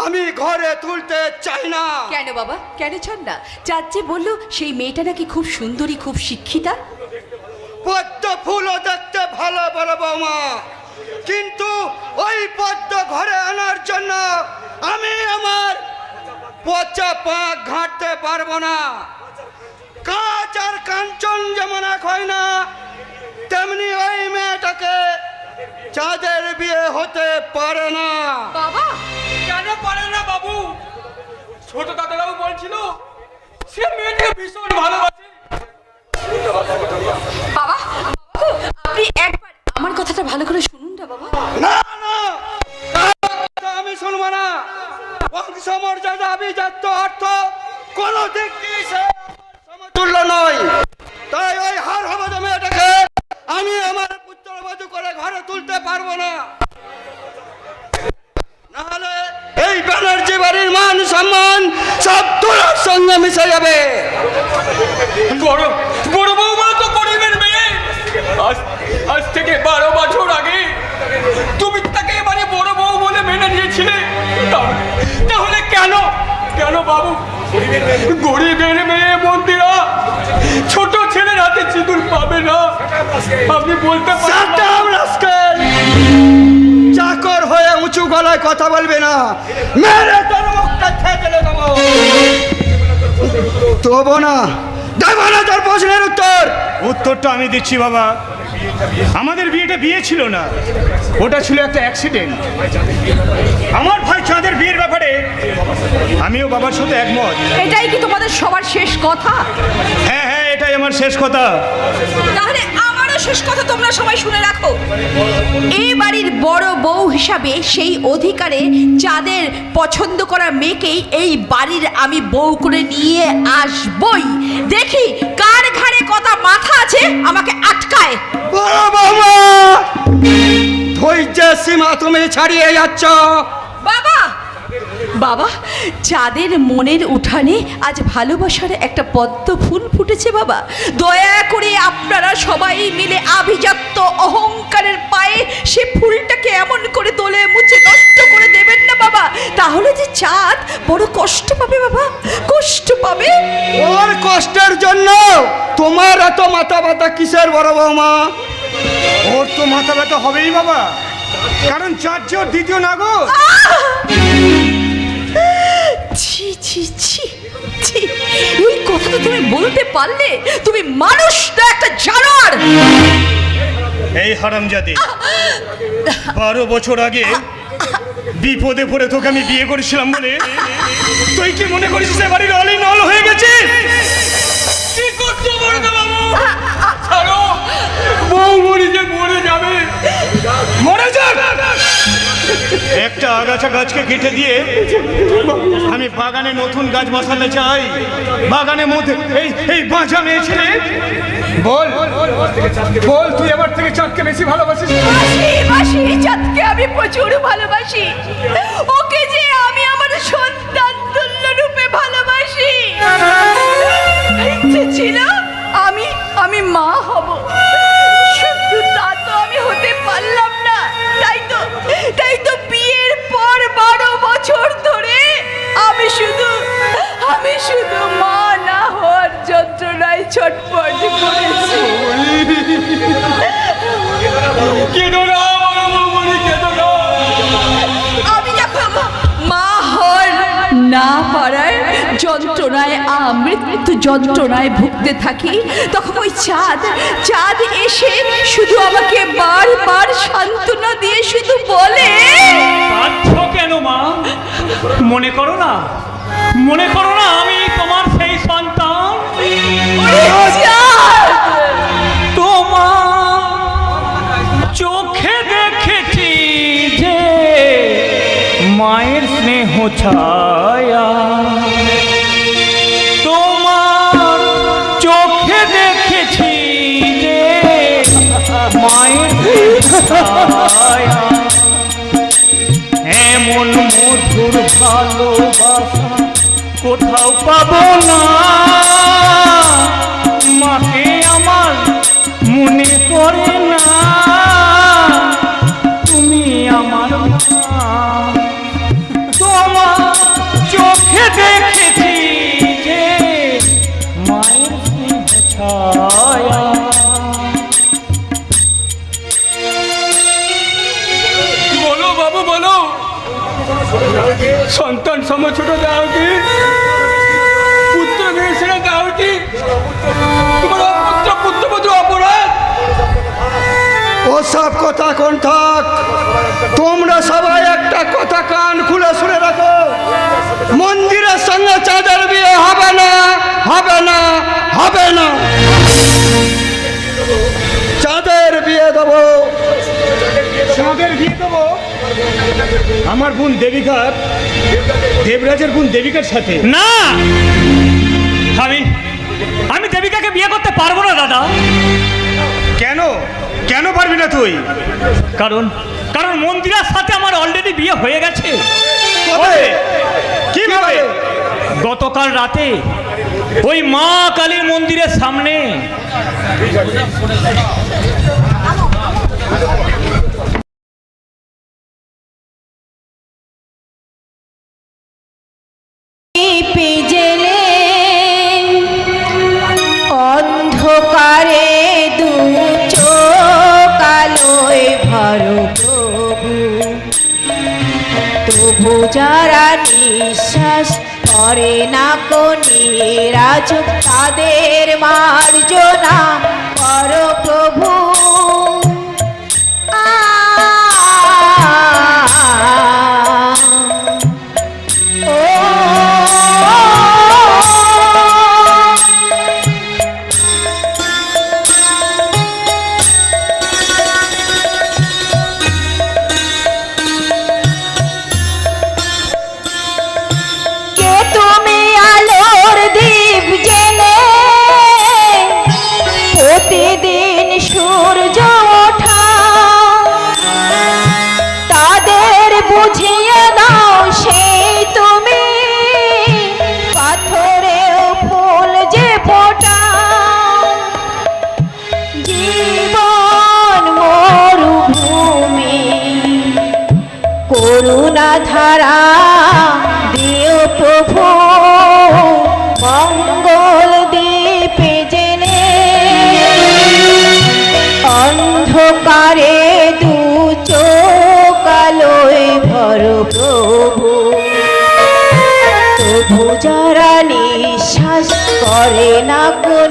আমি ঘরে তুলতে চাই না। কেন বাবা, কেন চান না? চাচি বললো সেই মেয়েটা নাকি খুব সুন্দরী, খুব শিক্ষিতা। পদ্ম ফুলও দেখতে ভালো বড় বৌমা, কিন্তু ওই পদ্ম ঘরে আনার জন্য আমি আমার পচা পাক ঘাঁটতে পারবো না। কাজ আর কাঞ্চন যেমন এক হয় না, তেমনি ওই মেয়েটাকে চাঁদের বিয়ে হতে পারে না। বাবা কেন পারে না বাবু? ছোট দাদারাও বলছিল সে মেয়েটাকে ভীষণ ভালোবাসে। বাবা, আপনি একবার আমার কথাটা ভালো করে শুনুন না বাবা। না না, আমি শুনবো না। বংশমর্যাদা, আভিজাত্য, অর্থ কোনো দিক দিয়ে সে সমতুল্য নয়। তাই ওই হার হবাদা মেয়েটাকে আমি আমার পুত্রবধূ করে ঘরে তুলতে পারবো না। নাহলে এই ব্যানার্জি বাড়ির মান সম্মান সব তোলার সঙ্গে মিশে যাবে। বড় বড় বৌমা তো গরিবের মেয়ে। আজ থেকে 12 বছর আগে তুমি তাকে এবারে বড় বউ বলে মেনে নিয়েছিলে। তাহলে কেন কেন বাবু গরিবের মেয়ে মন্দিরা ছোট ছেলের হাতে সিঁদুর পাবে না? আপনি বলতে পারেন? চাকর হয়ে উঁচু গলায় কথা বলবে না, মেরে তোর মুখটা খেয়ে দেবো। তবু না, দেবো না তোর প্রশ্নের উত্তর। উত্তরটা আমি দিচ্ছি বাবা। আমাদের বিয়ে ছিল না, ওটা ছিল একটা অ্যাক্সিডেন্ট। আমার ভাই চাঁদের বিয়ের ব্যাপারে আমিও বাবার সাথে একমত। এটাই কি তোমাদের সবার শেষ কথা? হ্যাঁ হ্যাঁ, এটাই আমার শেষ কথা। তাহলে আমারও সর্বশেষ কথা তোমরা সবাই শুনে রাখো, এই বাড়ির বড় বউ হিসাবে সেই অধিকারে যাদের পছন্দ করা মেয়েকেই এই বাড়ির আমি বউ করে নিয়ে আসবই। দেখি কার ঘাড়ে কত মাথা আছে আমাকে আটকায়। বড় বৌমা, ধৈর্যের সীমা তুমি ছাড়িয়ে যাচ্ছ। বাবা, বাবা, যাদের মনের উঠানে আজ ভালোবাসার একটা পদ্ম ফুল ফুটেছে বাবা, দয়া করে আপনারা সবাই মিলে আভিজাত্য অহংকারের পায়ে সে ফুলটাকে এমন করে তোলে মুছে নষ্ট করে দেবেন না বাবা, তাহলে যে চাঁদ বড় কষ্ট পাবে বাবা, কষ্ট পাবে। ওর কষ্টের জন্য তোমার এত মাথা ব্যথা কিসের বড় বৌমা? ওর তো মাথা ব্যথা হবেই বাবা, কারণ চাঁদ যে ওর দ্বিতীয় নাগর। ছি ছি ছি ছি, এই কথাটা তুমি বলতে পারলে? তুমি মানুষ না একটা জানোয়ার। এই হারামজাদি, 12 বছর আগে বিপদে পড়ে তোকে আমি বিয়ে করেছিলাম বলে তুই কি মনে করিস সে বাড়ির অলি নল হয়ে গেছে? কি করছো বড় বাবু? ছাড়ো, বউ মরে যে মরে যাবে, মরে যাক। একটা আগাছা গাছকে কেটে দিয়ে আমি বাগানে নতুন গাছ বসাতে চাই। বাগানের মধ্যে এই বাঁচা মেয়ে ছেলে, বল বল তুই আমার থেকে চাঁদকে বেশি ভালোবাসিস? বাসি, চাঁদকে আমি প্রচুর ভালোবাসি, ওকে যে আমি আমার সন্তান তুল্য রূপে ভালোবাসি। ইচ্ছে ছিল আমি মা হব, শুধু তা তো আমি হতে পারলাম না। তাই তো বিয়ের পর 12 বছর ধরে আমি শুধু মা না হওয়ার যন্ত্রণায় ছটফট করেছি। আমি যখন মা হওয়ার না পারার যন্ত্রণায়, মৃত্যু যন্ত্রণায় ভুগতে থাকি, তখন ওই চাঁদ এসে শুধু আমাকে বারবার সান্ত্বনা দিয়ে শুধু বলে, কেন মা? মনে করো না আমি তোমার সেই সন্তান। তোমার চোখে দেখেছি যে মায়ের স্নেহ ছায়া, তোমার চোখে দেখেছি যে মায়ের ছায়া, এমন মধুর ভালোবাসা কোথাও পাবো না। মাকে আমার মনে পড়ে না, তুমি আমার মা। তোমার চোখে দেখেছি যে মায়ের স্নেহ ছায়া। বলো বাবু বলো, সন্তান সম ছোট দাও কি, পুত্র মেয়ে দাও কি, তোমার অপুত্র পুত্রবধূ অপরাধ? ওসব কথা কোন থাক, তোমরা সবাই একটা কথা কান খুলে শুনে রাখো, মন্দিরের সঙ্গে চাঁদের বিয়ে হবে না, হবে না, হবে না। চাঁদের বিয়ে দেবো। চাঁদের বিয়ে দেবো আমার বোন দেবিকার, দেবরাজের বোন দেবিকার সাথে। না, আমি দেবিকাকে বিয়ে করতে পারবো না দাদা। কেন পারবি না তুই? কারণ মন্দিরের সাথে আমার অলরেডি বিয়ে হয়ে গেছে। কিভাবে? গতকাল রাতে ওই মা কালীর মন্দিরের সামনে জেলে অন্ধকারে দু চোখ আলোয় ভরো প্রভু, তবু যারা নিঃশ্বাস করে না কোনিরাজ, তাদের মার্জনা করো প্রভু। করুণা ধারা দিও প্রভু মঙ্গল দীপে জেনে অন্ধকারে দু চোখ আলোয় ভর প্রভু তবু যারা নিঃশ্বাস করে না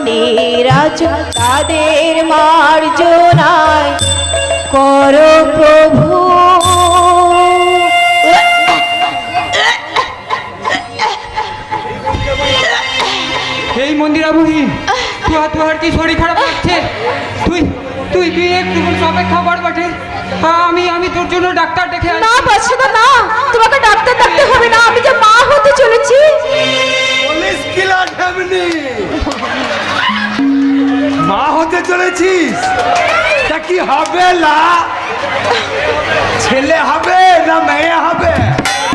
নিরাজ তাদের মার্জনায় করো প্রভু। এই মন্দিরা বুড়ি তোর কি শরীর খারাপ লাগছে? তুই তুই তুই একটু অপেক্ষা কর বটে, আমি তোর জন্য ডাক্তার ডেকে না বাচ্চাদা না, তোমাকে ডাক্তার ডাকতে হবে না, আমি যে মা হতে চলেছি। পুলিশ কিলার ফ্যামিলি মা হতে চলেছিস? তা কি হবে? লা ছেলে হবে না মেয়ে হবে?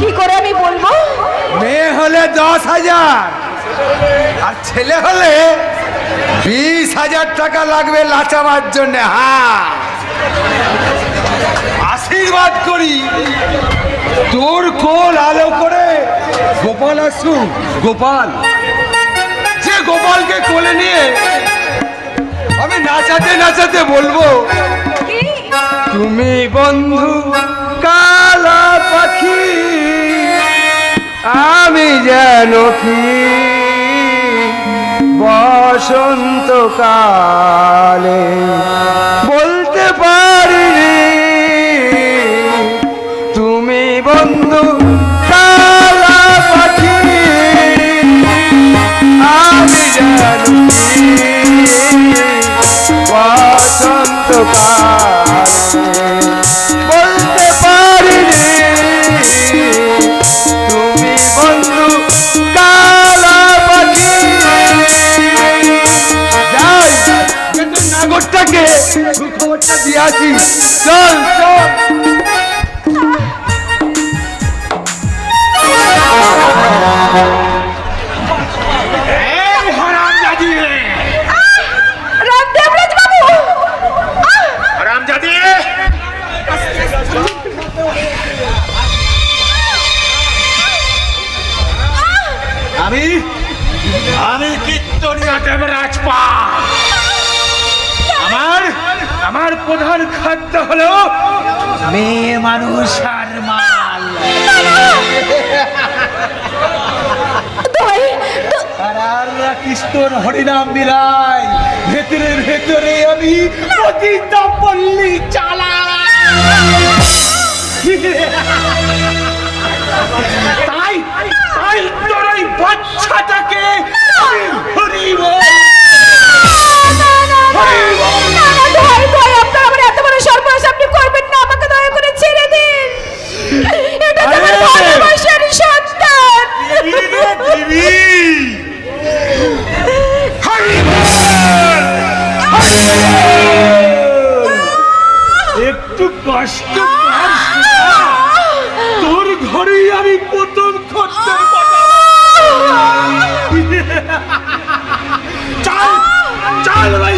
কি করে আমি বলবো? মেয়ে হলে 10,000 আর ছেলে হলে 20,000 টাকা লাগবে লাচাবার জন্য। হ্যাঁ, আশীর্বাদ করি তোর কোল আলো করে গোপাল আসুক। গোপাল, যে গোপালকে কোলে নিয়ে আমি নাচাতে নাচাতে বলবো, তুমি বন্ধু কালা পাখি, আমি যেন কি বসন্তকালে বলতে পারিনি, তুমি বন্ধু কালা পাখি, আমি যেন কি বসন্তকালে বলতে পারিনি, তুমি বন্ধু কালা পাখি। যাই বেতন নাগরটাকে সুখবরটা দিয়ে আসি। চল চল। আমি কীর্তনিয়া দেবরাজ পা। আমার প্রধান খাদ্য হলো মেয়ে মানুষ আর মাল। কৃষ্ণর হরিনাম মিলাই ভেতরে ভেতরে আমি পতিতা পল্লী চালাই। তাই তাই তোর ওই বাচ্চাটাকে হরিব একটু কষ্ট তোর ঘরেই আমি প্রথম খদ্দের চাল চাল ভাই।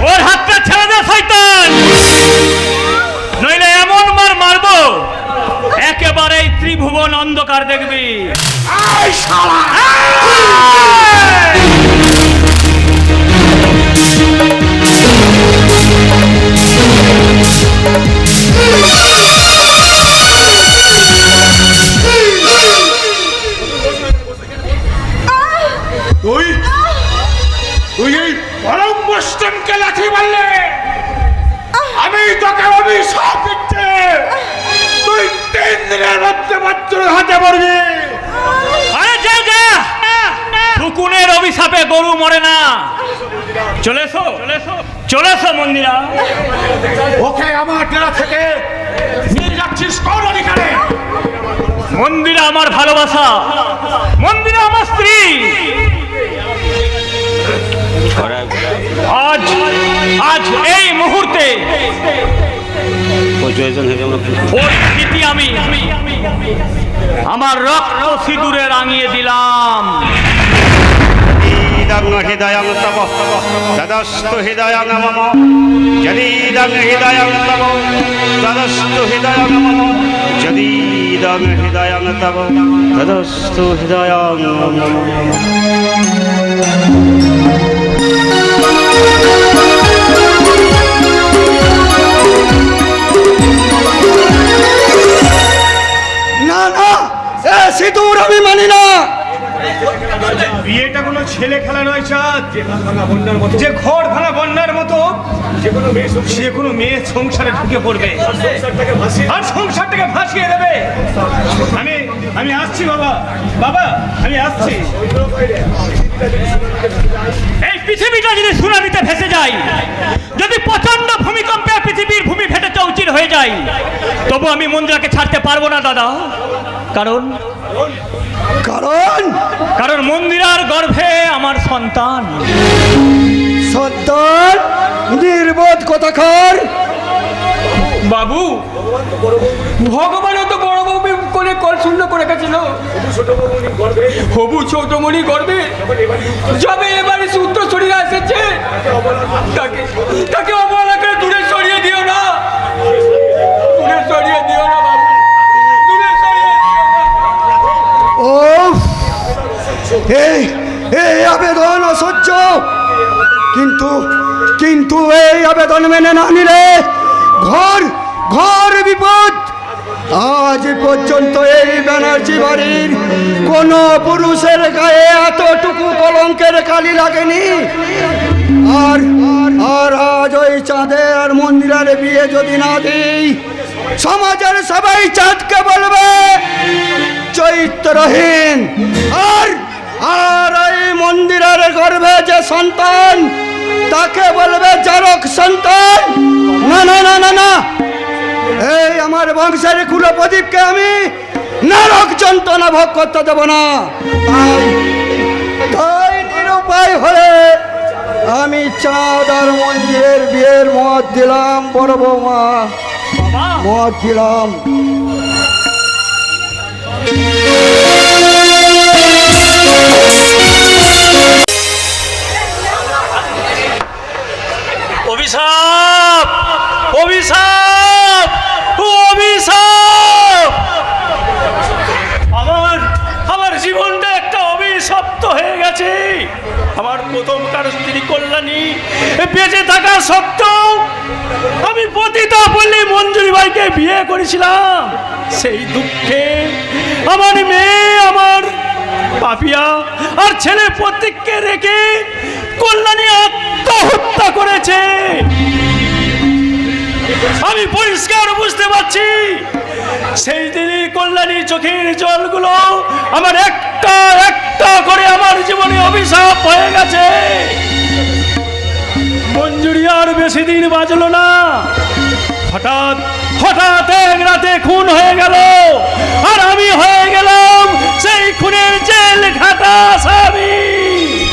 ওর হাতটা ছেড়ে দে শয়তান, নইলে এমন মার মারবো একেবারেই ত্রিভুবন অন্ধকার দেখবি। আয় শালা! তুই এই পরম মুসলিমকে লাঠি মারলে, আমি তোকে অভিশাপ দিচ্ছি, তুই 3 দিনের মধ্যে মাত্র হাতে পড়বি। আরে যা যা, শকুনের অভিশাপে গরু মরে না। চলে এসো চলে এসো মন্দিরা। ওকে আমার ডেরা থেকে নিয়ে যাচ্ছিস কোন অধিকারে? মন্দিরা আমার ভালোবাসা, মন্দিরা আমার স্ত্রী। আজ আজ এই মুহূর্তে ওর স্মৃতি আমি আমার রক্ত সিঁদুরে রাঙিয়ে দিলাম। যদিদং হৃদয়ং তব তদস্তু হৃদয়ং মম যদিদং হৃদয়ং তব তদস্তু হৃদয়ং মম যদিদং হৃদয়ং তব তদস্তু হৃদয়ং মম। না না, এ সিঁদুর আমি মানি না। বিয়েটা কোনো ছেলে খেলা নয় চাঁদ, যে ঘর ভাঙা বন্যার মতো যে কোনো মেয়ে সংসারে ঢুকে পড়বে আর সংসারটাকে ভাসিয়ে দেবে। আমি আসছি বাবা, বাবা আমি আসছি। এই পৃথিবীটা যদি সুনামিতে ভেসে যায়, যদি প্রচন্ড ভূমিকম্পে পৃথিবীর ভূমি ফেটে চৌচির হয়ে যায়, তবু আমি মন্দিরাকে ছাড়তে পারবো না দাদা। কারণ কারণ কারণ মন্দিরার গর্ভে আমার সন্তান। সন্তান? নির্বোধ কথাকার। বাবু, ভগবানও তো বড় বাবু করে কল শূন্য করে গেছিল। হবু ছোটমণি গর্বে যাবে এবারে সূত্র সরিয়ে এসেছে, তাকে অবহেলা করে দূরে সরিয়ে দিও না, দূরে সরিয়ে দিও না বাবু, দূরে সরিয়ে দিও না। ও এই আবেদন অসহ্য, কিন্তু এই আবেদন মেনে না নিলে ঘর ঘর বিপদ। আজ পর্যন্ত এই ব্যানার্জি বাড়ির কোন পুরুষের গায়ে এতটুকু কলঙ্কের কালি লাগেনি। আর আর আজ ওই চাঁদের মন্দিরের বিয়ে যদি না দিই, সমাজের সবাই চাঁদকে বলবে চরিত্রহীন। আর আর এই মন্দিরের গর্ভে যে সন্তান, তাকে বলবে জারক সন্তান। না না না না না, এই আমার বংশের কুলপ্রদীপকে আমি নরক যন্ত্রণা ভোগ করতে দেব না। তাই নিরুপায় হলে আমি চাঁদ আর মন্দিরের বিয়ের মত দিলাম। বড় বৌমা, মত দিলাম। অভিশাপ, অভিশাপ, অভিশাপ! আমার জীবনটা একটা অভিশপ্ত হয়ে গেছে। আমার প্রথমকার স্ত্রী কল্যাণী বেঁচে থাকা সত্ত্বেও আমি পতিতা পল্লী মঞ্জুরি ভাইকে বিয়ে করেছিলাম। সেই দুঃখে আমার মেয়ে, আমার পাপিয়া আর ছেলে প্রত্যেককে রেখে কল্যাণী আত্মহত্যা করেছে। আমি পরিষ্কার বুঝতে পারছি, সেই দিনই কল্যাণীর চোখের জলগুলো আমার একটা একটা করে আমার জীবনে অভিশাপ হয়ে গেছে। মঞ্জুরি আর বেশি দিন বাঁচলো না। হঠাৎ হঠাৎ এক রাতে খুন হয়ে গেল, আর আমি হয়ে গেলাম সেই খুনের জেল খাটা আসামি।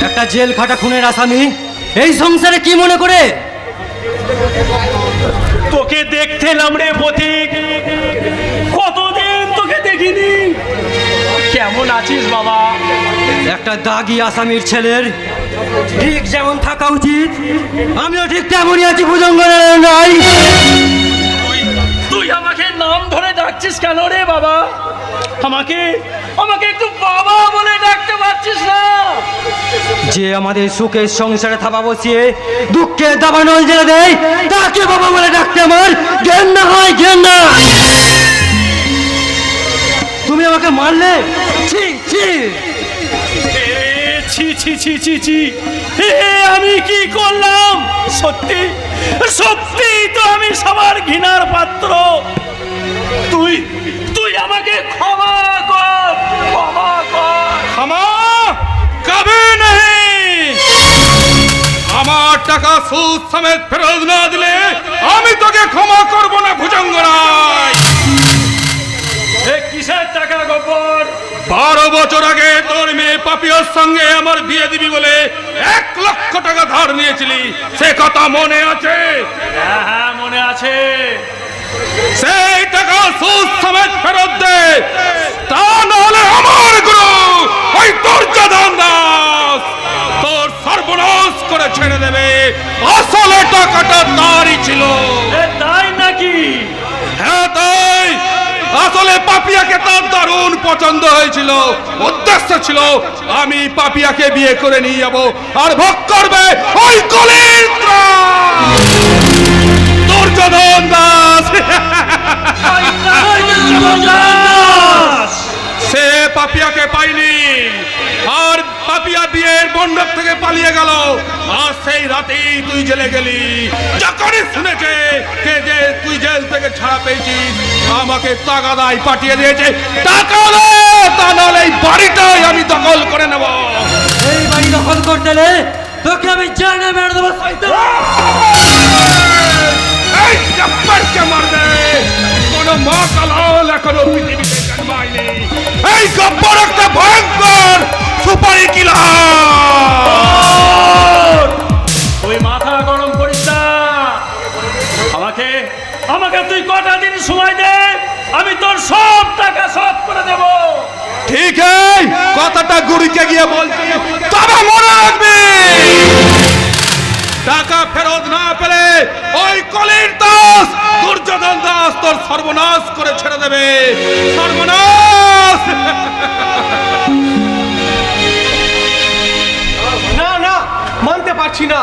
একটা জেল খাটা খুনের আসামি এই সংসারে কি মনে করে? তোকে দেখতে এলাম রে পথিক, কতদিন তোকে দেখিনি। কেমন আছিস বাবা? একটা দাগি আসামির ছেলের ঠিক যেমন থাকা উচিত, আমিও ঠিক তেমনই আছি ভুজঙ্গনের নাই। তুই আমাকে নাম ধরে ডাকছিস কেন রে বাবা? আমাকে আমাকে একটু বাবা বলে ডাকতে পারছিস না? যে আমাদের সুখের সংসারে থাবা বসিয়ে দুঃখে দাবানল জেলে দেয়, তাকে বাবা বলে ডাকতে আমার ঘেন্না হয়, ঘেন্না। তুমি আমাকে মারলে, ছি ছি ছি ছি ছি ছি ছি, আমি কি করলাম? সত্যি সত্যি তো আমি সবার ঘৃণার পাত্র। তুই তুই আমাকে ক্ষমা কর, ক্ষমা কর। ক্ষমা কবে নেই। আমার টাকা সুদ সমেত ফেরত না দিলে আমি তোকে ক্ষমা করব না ভুজঙ্গরায়। কিসের টাকা গোপর? 12 বছর আগে তোর মেয়ে পাপিয়ার সঙ্গে আমার বিয়ে দিবি বলে 1 লক্ষ টাকা ধার নিয়েছিলি, সে কথা মনে আছে? হ্যাঁ মনে আছে। সেই টাকা সুদ সমেত ফেরত দে, তা নাহলে আমার গুরু ওই তোর দাস তোর সর্বনাশ করে ছেড়ে দেবে। আসলে টাকাটা তারই ছিল। তাই নাকি? হ্যাঁ তাই। আসলে পাপিয়াকে তার দারুণ পছন্দ হয়েছিল। উদ্দেশ্য ছিল আমি পাপিয়াকে বিয়ে করে নিয়ে যাব আর ভোগ করবে ওই কলির দুর্যোধন দাস। সে পাপিয়াকে পাইনি আর পাপিয়া বিয়ের মণ্ডপ থেকে পালিয়ে গেল। আর সেই রাতেই তুই জেলে গেলি। যখনই শুনেছে যে তুই জেল থেকে ছাড়া পেয়েছিস আমাকে তাগাদায় পাঠিয়ে দিয়েছে। টাকা দে, তা নাহলে এই বাড়িটাই আমি দখল করে নেব। এই বাড়ি দখল করতে গেলে তোকে আমি জানে মেরে দেবো। এই জব্বারকে মারবে। কোনো মা কালাল এখনো পৃথিবীতে জন্মায়নি। এই গব্বর একটা ভয়ঙ্কর সুপারি কিলার। তুই মাথা গরম করিস না। আমাকে তুই কটা দিন সময় দে, আমি তোর সব টাকা শোধ করে দেব। ঠিক আছে, কথাটা গুড়িকে গিয়ে বলছি, তবে মনে রাখবি টাকা ফেরত না পেলে ওই কলির দাস দুর্যোধন দাস তোর সর্বনাশ করে ছেড়ে দেবে। সর্বনাশ। না না, মানতে পারছি না।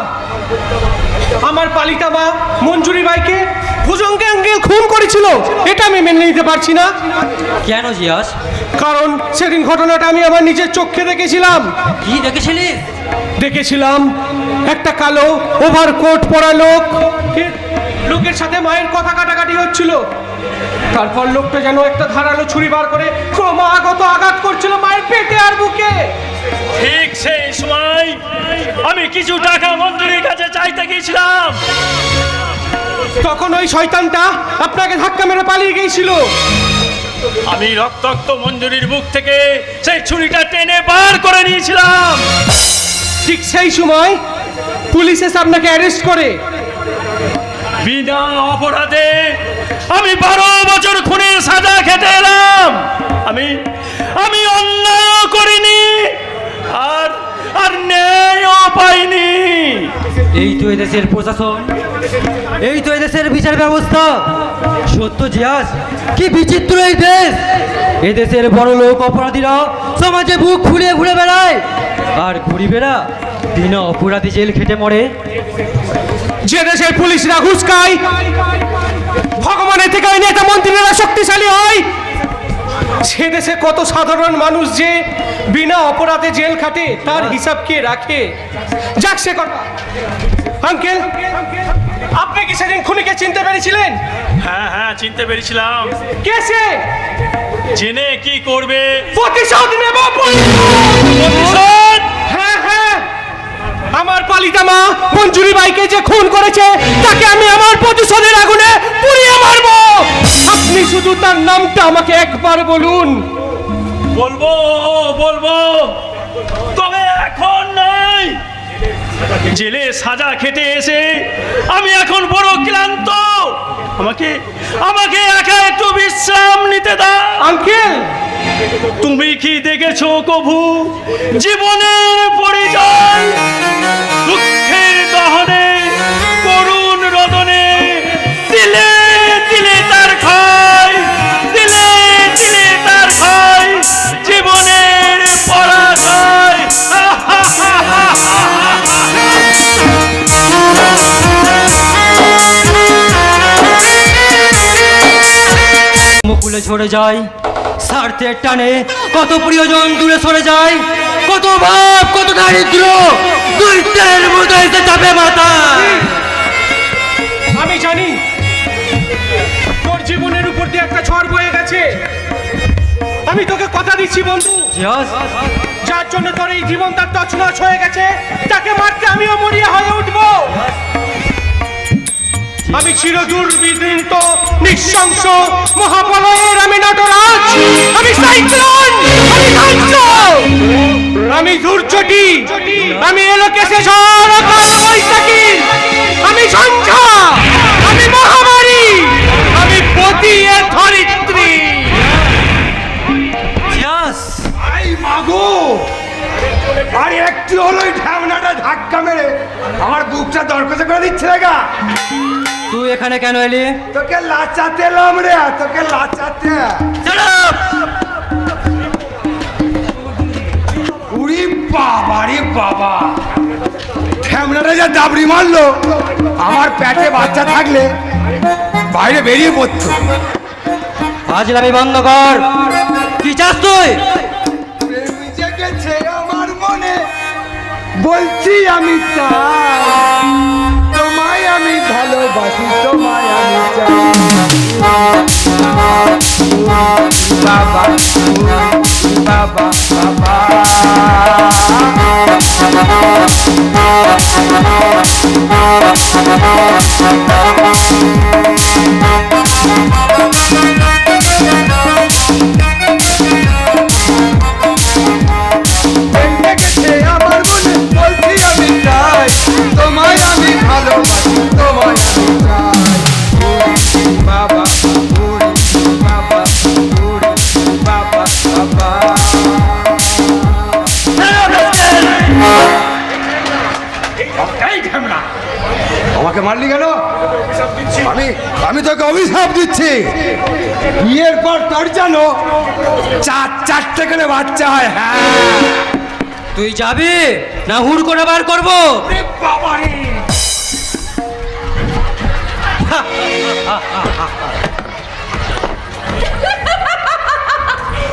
আমার পালিতা মা মঞ্জুরি বাইকে ভুজঙ্গে আঙ্কেল খুন করেছিল, এটা আমি মেনে নিতে পারছি না। কেন জিয়াস? কারণ সেদিন ঘটনাটা আমি আমার নিজের চোখে দেখেছিলাম। কি দেখেছিলিস? দেখেছিলাম একটা কালো ওভারকোট পরা লোকের সাথে মায়ের কথা কাটাকাটি হচ্ছিল। তারপর লোকটা যেন একটা ধারালো ছুরি বার করে ক্রমাগত আঘাত করছিল মায়ের পেটে আর বুকে। ঠিক সেই সময় আমি কিছু টাকা মঞ্জুরির কাছে চাইতে গিয়েছিলাম। তখন ওই শয়তানটা আপনাকে ধাক্কা মেরে পালিয়ে গিয়েছিল। আমি রক্তাক্ত মঞ্জুরির বুক থেকে সেই ছুরিটা টেনে বার করে নিয়েছিলাম। ঠিক সেই সময় পুলিশ এসে আপনাকে অ্যারেস্ট করে। বিনা অপরাধে আমি 12 বছর খুনের সাজা খেতে এলাম। আমি অন্যায় করিনি আর ন্যায়ও পাইনি। এই তো এদেশের প্রশাসন, এই তো এদেশের বিচার ব্যবস্থা। সত্য জিয়াস, কি বিচিত্র এই দেশ। এদেশের বড় লোক অপরাধীরা সমাজে বুক ফুলিয়ে ঘুরে বেড়ায় আর গরিবেরা বিনা অপরাধী জেল খেটে মরে। যে দেশের পুলিশরা ঘুষ খায়, ভগবানের থেকে ওই নেতা মন্ত্রীরা শক্তিশালী হয়, সে দেশে কত সাধারণ মানুষ যে বিনা অপরাধে জেল খাটে তার হিসাব কে রাখে? যাক সে কথা। আঙ্কেল, আপনি কি সেদিন খুনিকে চিনতে পেরেছিলেন? হ্যাঁ চিনতে পেরেছিলাম। কে সে? জেনে কি করবে? প্রতিশোধ নেব। প্রতিশোধ? হ্যাঁ হ্যাঁ, আমার পালিতা মা মঞ্জুরি বাইকে যে খুন করেছে তাকে আমি আমার প্রতিশোধের আগুনে পুড়িয়ে মারবো। আপনি শুধু তার নামটা আমাকে একবার বলুন। বলবো, তবে এখন নাই। জেলে সাজা খেটে এসে আমি এখন বড় ক্লান্ত। আমাকে একা একটু বিশ্রাম নিতে দাও। আঙ্কেল, তুমি কি দেখেছো কভু জীবনের পরিচয়? দুঃখের দহনে, করুণ রদনে, দিলে দিলে তার ক্ষয়, দিলে দিলে তার ক্ষয়, জীবনের পরাজয়। মুকুলে ঝরে যায় স্বার্থের টানে, কত প্রিয়জন দূরে সরে যায়, কত ভাব, কত দারিদ্র দুইটার মতো এসে চাপে মাথা। আমি জানি তোর জীবনের উপর দিয়ে একটা ঝড় বয়ে গেছে। আমি তোকে কথা দিচ্ছি বন্ধু, যার জন্য তোর এই জীবন তার তছনছ হয়ে গেছে, তাকে মারতে আমিও মরিয়া হয়ে উঠবো। আমি চিরদুর্বিদীর্ণ নিঃশংস মহাপ্রলয়ের আমি নটরাজ, আমি সাইক্লোন, আমি ধ্বংস, আমি দুর্যোগী, আমি এলোকেশে ঝড় অকাল বৈশাখী, আমি ঝঞ্ঝা, আমি মহামারী, আমি পতি এর ধরিত্রী। আই মাগো, আর একটু হলো ঢামনাটা ঢাকা তুই এখানে কেন এলি? তোকে লাচাতে এলাম রে, তোকে লাচাতে। উড়ি বাবা রে বাবা, ঠ্যামনাটা যা দাবড়ি মারলো, আমার পেটে বাচ্চা থাকলে বাইরে বেরিয়ে পড়তো। আজ আমি বন্ধ কর। কি চাস তুই? জেগেছে আমার মনে, বলছি আমি চাই, তোমায় আমি ভালোবাসি, তোমায় আমি চাই। বাবা বাবা বাবা, জেগেছে আমার মনে, বলছি আমি চাই, তোমায় আমি ভালোবাসি, তোমায় আমি চাই। বাবা বাবা বাবা বাবা। আমাকে মারলি কেন? আমি তোকে অভিশাপ দিচ্ছি, বিয়ের পর তোর জানো চারটে করে বাচ্চা হয়। হ্যাঁ, তুই যাবি না হুড় করে বার করবো? বাবা রে,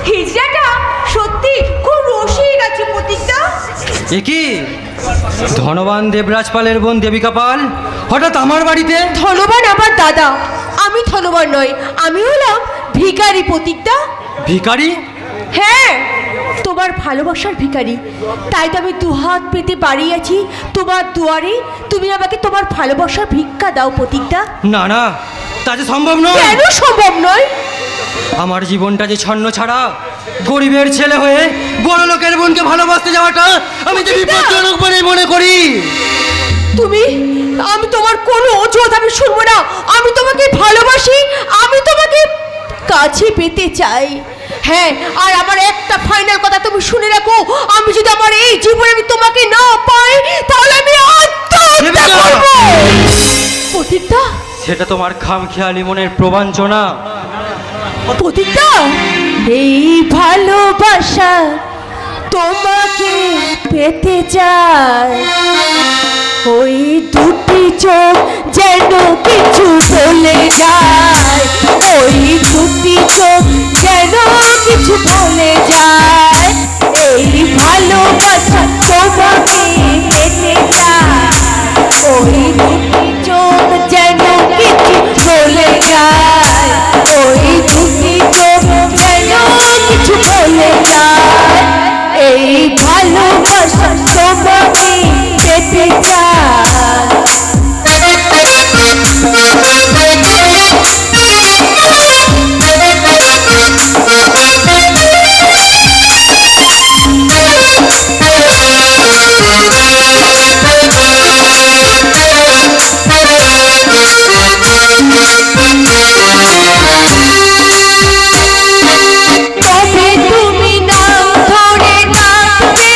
হিজড়াটা সত্যি খুব রসিক আছে প্রতীকটা। এ কি ধনবান দেবরাজ পালের বোন দেবিকা পাল হঠাৎ আমার বাড়িতে? ধনবান আমার দাদা, আমি ধনবান নই, আমি হলাম ভিখারি প্রতীকটা। ভিখারি? হ্যাঁ, তোমার ভালোবাসার ভিখারি। তাই তো আমি দুহাত পেতে বাড়িয়ে আছি তোমার দুয়ারে। তুমি আমাকে তোমার ভালোবাসার ভিক্ষা দাও প্রতীকটা। না না, তা যে সম্ভব নয়। কেন সম্ভব নয়? আমার জীবনটা যে ছন্ন ছাড়া, গরিবের ছেলে হয়ে বড় লোকের বোনকে ভালোবাসতে যাওয়াটা আমি যে বিপজ্জনক বলে মনে করি। আমি তোমার কোনো অজুহাত আমি শুনবো না। আমি তোমাকে ভালোবাসি, আমি তোমাকে কাছে পেতে চাই। হ্যাঁ, আর আমার একটা ফাইনাল কথা তুমি শুনে রাখো, আমি যদি আমার এই জীবনে আমি তোমাকে না পাই, তাহলে আমি আত্মহত্যা করব। প্রতীকটা, সেটা তোমার খামখেয়ালি মনের প্রবঞ্চনা। প্রতীকটা, এই ভালোবাসা তোমাকে পেতে চাই। ওই দুটি চোখ যেন কিছু বলে যায়, ওই দুটি চোখ যেন কিছু বলে যায়। এই ভালোবাসা তোমাকে পেতে চাই, ওই দুটি চোখ যেন কিছু বলে যায়, ওই দুটি চোখ যেন কিছু বলে যায়। এই ভালোবাসা তোমাকে পেতে চাই। তবে তুমি নাম ধরে ডাকবে,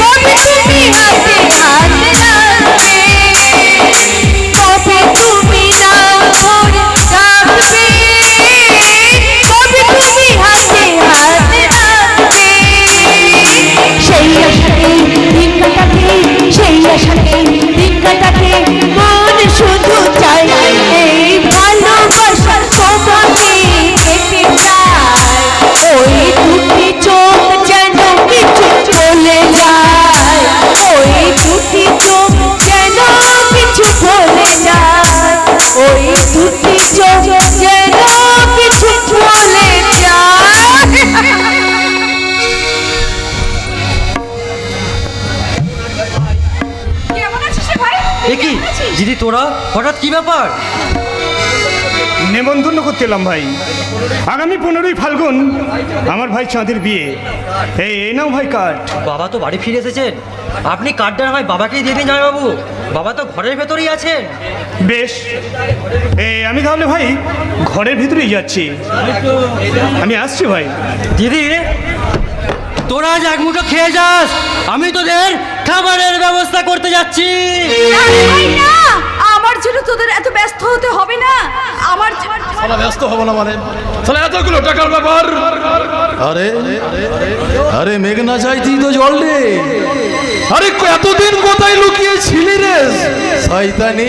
তবে তুমি হাতে হাত রাখবে, তবে তুমি নাম ধরে ডাকবে, তবে তুমি হাতে হাত রাখবে। সেই আশাতে দিন কাটাতে, সেই আশাতে দিন কাটাতে মন শুধু চাই, এই ভালোবাসা তোমাকে পেতে চাই। ওই দুটি চোখ যেন কিছু বলে যায়, ওই দুটি চোখ যেন কিছু বলে যায়, ওই দুটি চোখ যেন কিছু বলে যায়। কেমন আছিস রে ভাই? এ কি দিদি, তোরা হঠাৎ কি ব্যাপার? নেমন্তন্ন করতে এলাম ভাই। আগামী 15ই ফাল্গুন আমার ভাই চাঁদের বিয়ে। এই নাও ভাই কার্ড। বাবা তো বাড়ি ফিরে এসেছেন, আপনি কার্ডটা না হয় বাবাকেই দিয়ে দিন জামাইবাবু। বাবা তো ঘরের ভেতরেই আছেন। বেশ, আমি তাহলে ভাই ঘরের ভিতরেই যাচ্ছি। আমি আসছি ভাই। দিদি, তোরা আজ এক মুঠো খেয়ে যাস, আমি তোদের খাবারের ব্যবস্থা করতে যাচ্ছি। না ব্যস্ত হব না মানে তাহলে এতগুলো টাকার ব্যাপার। আরে আরে মেঘনা চাইতি তো জল রে। আরে এতদিন কোথায় লুকিয়ে ছিলি রে শয়তানি?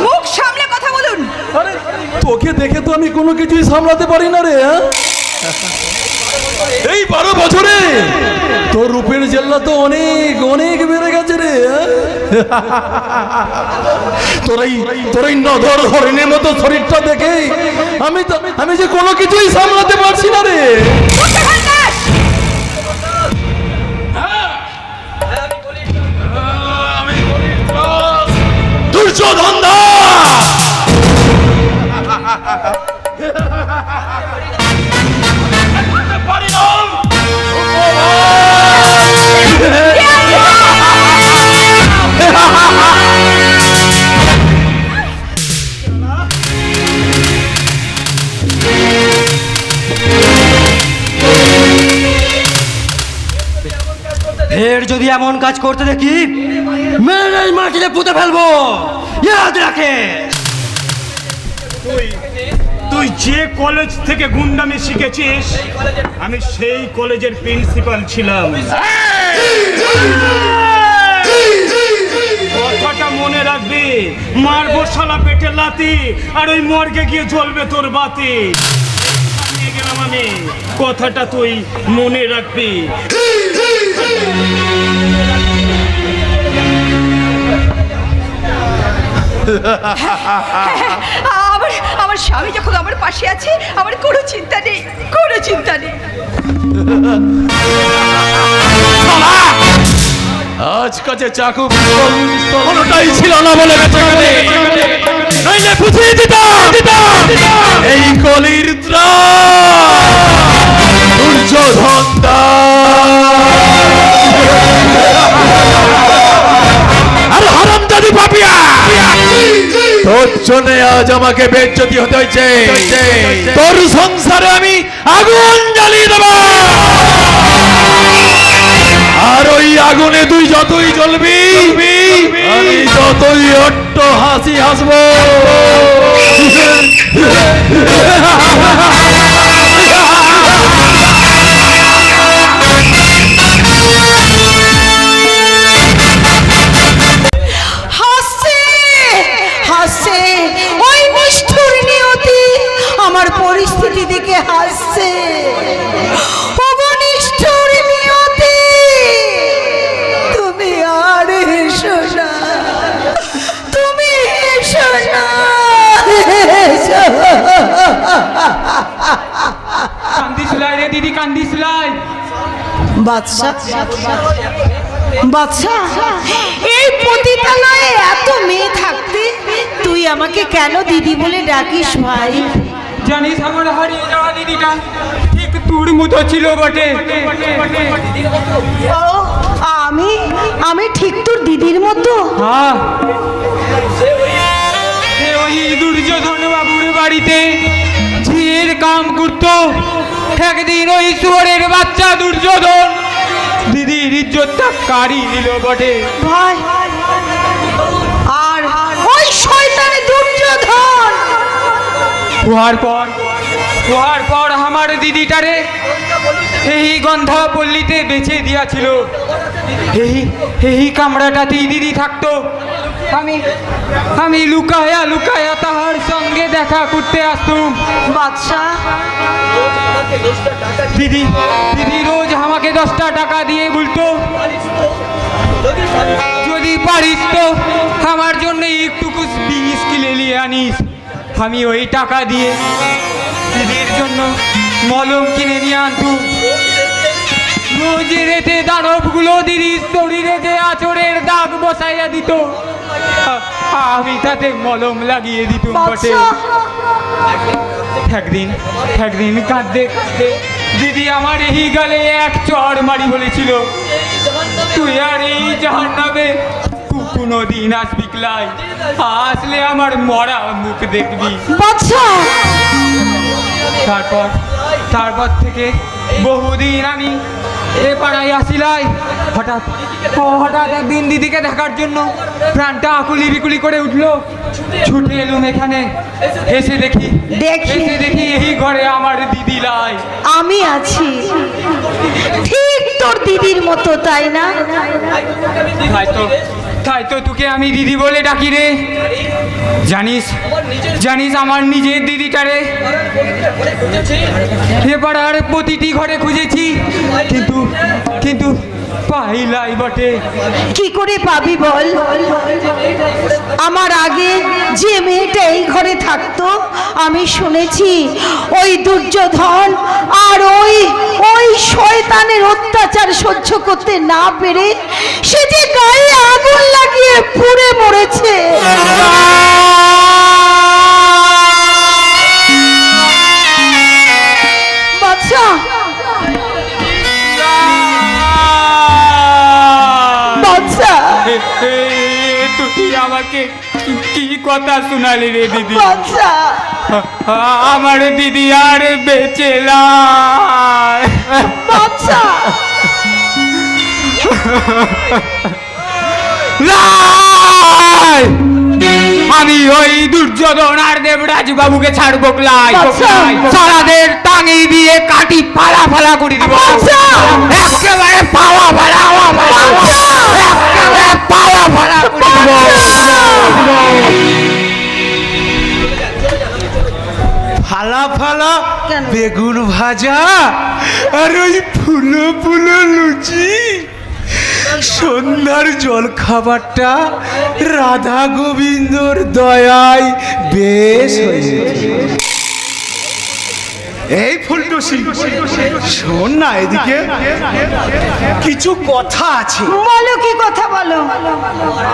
মুখ সামলে কথা বলুন। আরে তোকে দেখে তো আমি কোনো কিছুই সামলাতে পারি না রে। হ্যাঁ, এই 12 বছরে তোর রূপের জেল্লা তো অনেক অনেক বেড়ে গেছে রে। তোর নধর হরিণের মতো শরীরটা দেখে আমি যে কোনো কিছুই সামলাতে পারছি না রে। দুর্যোধন দা ফের যদি এমন কাজ করতে দেখি মেরে মাটিতে পুঁতে ফেলবো, ইয়াদ রাখে। তুই যে কলেজ থেকে গুন্ডামি শিখেছিস আমি সেই কলেজের প্রিন্সিপাল ছিলাম। কথাটা মনে রাখবি, মারবো শালা পেটে লাতি আর ওই মর্গে গিয়ে জ্বলবে তোর বাতি। নিয়ে গেলাম আমি, কথাটা তুই মনে রাখবি। আমার স্বামী যখন আমার পাশে আছে আমার কোনো চিন্তা নেই, কোনো চিন্তা নেই। আজ কাছে চাকু কোনটাই ছিল না বলে বেঁচে গেলে, নইলে বুঝিয়ে দিতাম এই কলির দুর্যোধন দা। আর হারামজাদি পাপিয়া, তোর জন্য আজ আমাকে বেজ্জতি হতে হয়েছে। তোর সংসারে আমি আগুন জ্বালিয়ে দেব, আর ওই আগুনে তুই যতই জ্বলবি আমি ততই অট্ট হাসি হাসবো। হাসছে ওই নিষ্ঠুর নিয়তি আমার পরিস্থিতি দেখে হাসছে। ওগো নিষ্ঠুর নিয়তি, তুমি আর এসো না, তুমি এসো না, এসো। কান্দিসলাই রে দিদি, কান্দিসলাই। বাদশা বাদশা, এই পতিতালয়ে এত মেয়ে থাকতে তুই আমাকে কেন দিদি বলে ডাকিস ভাই? জানিস আমার হারিয়ে যাওয়া দিদিটা ঠিক তোর মতো ছিল বটে। ও, আমি ঠিক তোর দিদির মতো? হ্যাঁ, ওই দুর্যোধন বাবুর বাড়িতে ঝিয়ের কাম করতো। একদিন ওই শুয়োরের বাচ্চা দুর্যোধন দিদির ইজ্জতটা কাড়ি দিল বটে ভাই। আর ওই শয়তানি দুর্যোধন হওয়ার পর আমার দিদিটারে এই গন্ধা পল্লীতে বেঁচে দিয়াছিল। এই কামড়াটাতেই দিদি থাকতো। আমি লুকায়া লুকায়া তাহার সঙ্গে দেখা করতে আসতুম। বাদশা, দিদি রোজ আমাকে 10টা টাকা দিয়ে বলতো, যদি পারিস তো আমার জন্য একটুকু বিষ কিনে নিয়ে আনিস। আমি ওই টাকা দিয়ে দিদির জন্য মলম কিনে নিয়ে আনতুম। রোজ রেতে দানবগুলো দিদির শরীরে যে আঁচড়ের দাগ বসাইয়া দিত, আমি তাতে মলম লাগিয়ে দিতুম বটে। একদিন কাঁদতে কাঁদতে দিদি আমার এই গালে এক চড় মারি বলেছিল, তুই আর এই জাহান্নামে কোনোদিন আসবি ক্লাই, আসলে আমার মরা মুখ দেখবি। তারপর থেকে বহুদিন আমি এ পাড়ায় আসিলাই হঠাৎ হঠাৎ একদিন দিদিকে দেখার জন্য প্রাণটা আকুলি বিকুলি করে উঠলো। ছুটে এলুম এখানে, এসে দেখি এই ঘরে আমার দিদি লাই। আমি আছি ঠিক তোর দিদির মতো, তাই না? তাই তো তোকে আমি দিদি বলে ডাকি রে। জানিস আমার নিজের দিদিটারে এ পাড়ার প্রতিটি ঘরে খুঁজেছি, কিন্তু পাইলাই বটে। কি করে পাবি বল? আমার আগে যে মেয়েটা এই ঘরে থাকতো, আমি শুনেছি ওই দুর্যোধন আর ওই শয়তানের অত্যাচার সহ্য করতে না পেরে সে যে গায়ে আগুন লাগিয়ে পুড়ে মরেছে। বাচ্চা তুই আমাকে কি কথা শোনালি রে দিদি? বাচ্চা আমার দিদি আর বেঁচে নাই। বাচ্চা আমি ওই দুর্যোধন আর দেবরাজ বাবুকে ছাড়বো লাই, সারাদের টাঙি দিয়ে কাটি ফালা ফালা করে দিব, একেবারে পাওয়া ফালা একেবারে পাওয়া ফালা করে দিব। ফালা ফালা কেন? বেগুন ভাজা আর ওই ফুলো ফুলো লুচি, সন্ধ্যার জল খাবারটা রাধা গোবিন্দর দয়ায় বেশ হয়েছে। এই ফুলটুসি, শোন না এদিকে, কিছু কথা আছে। বলো, কি কথা বলো?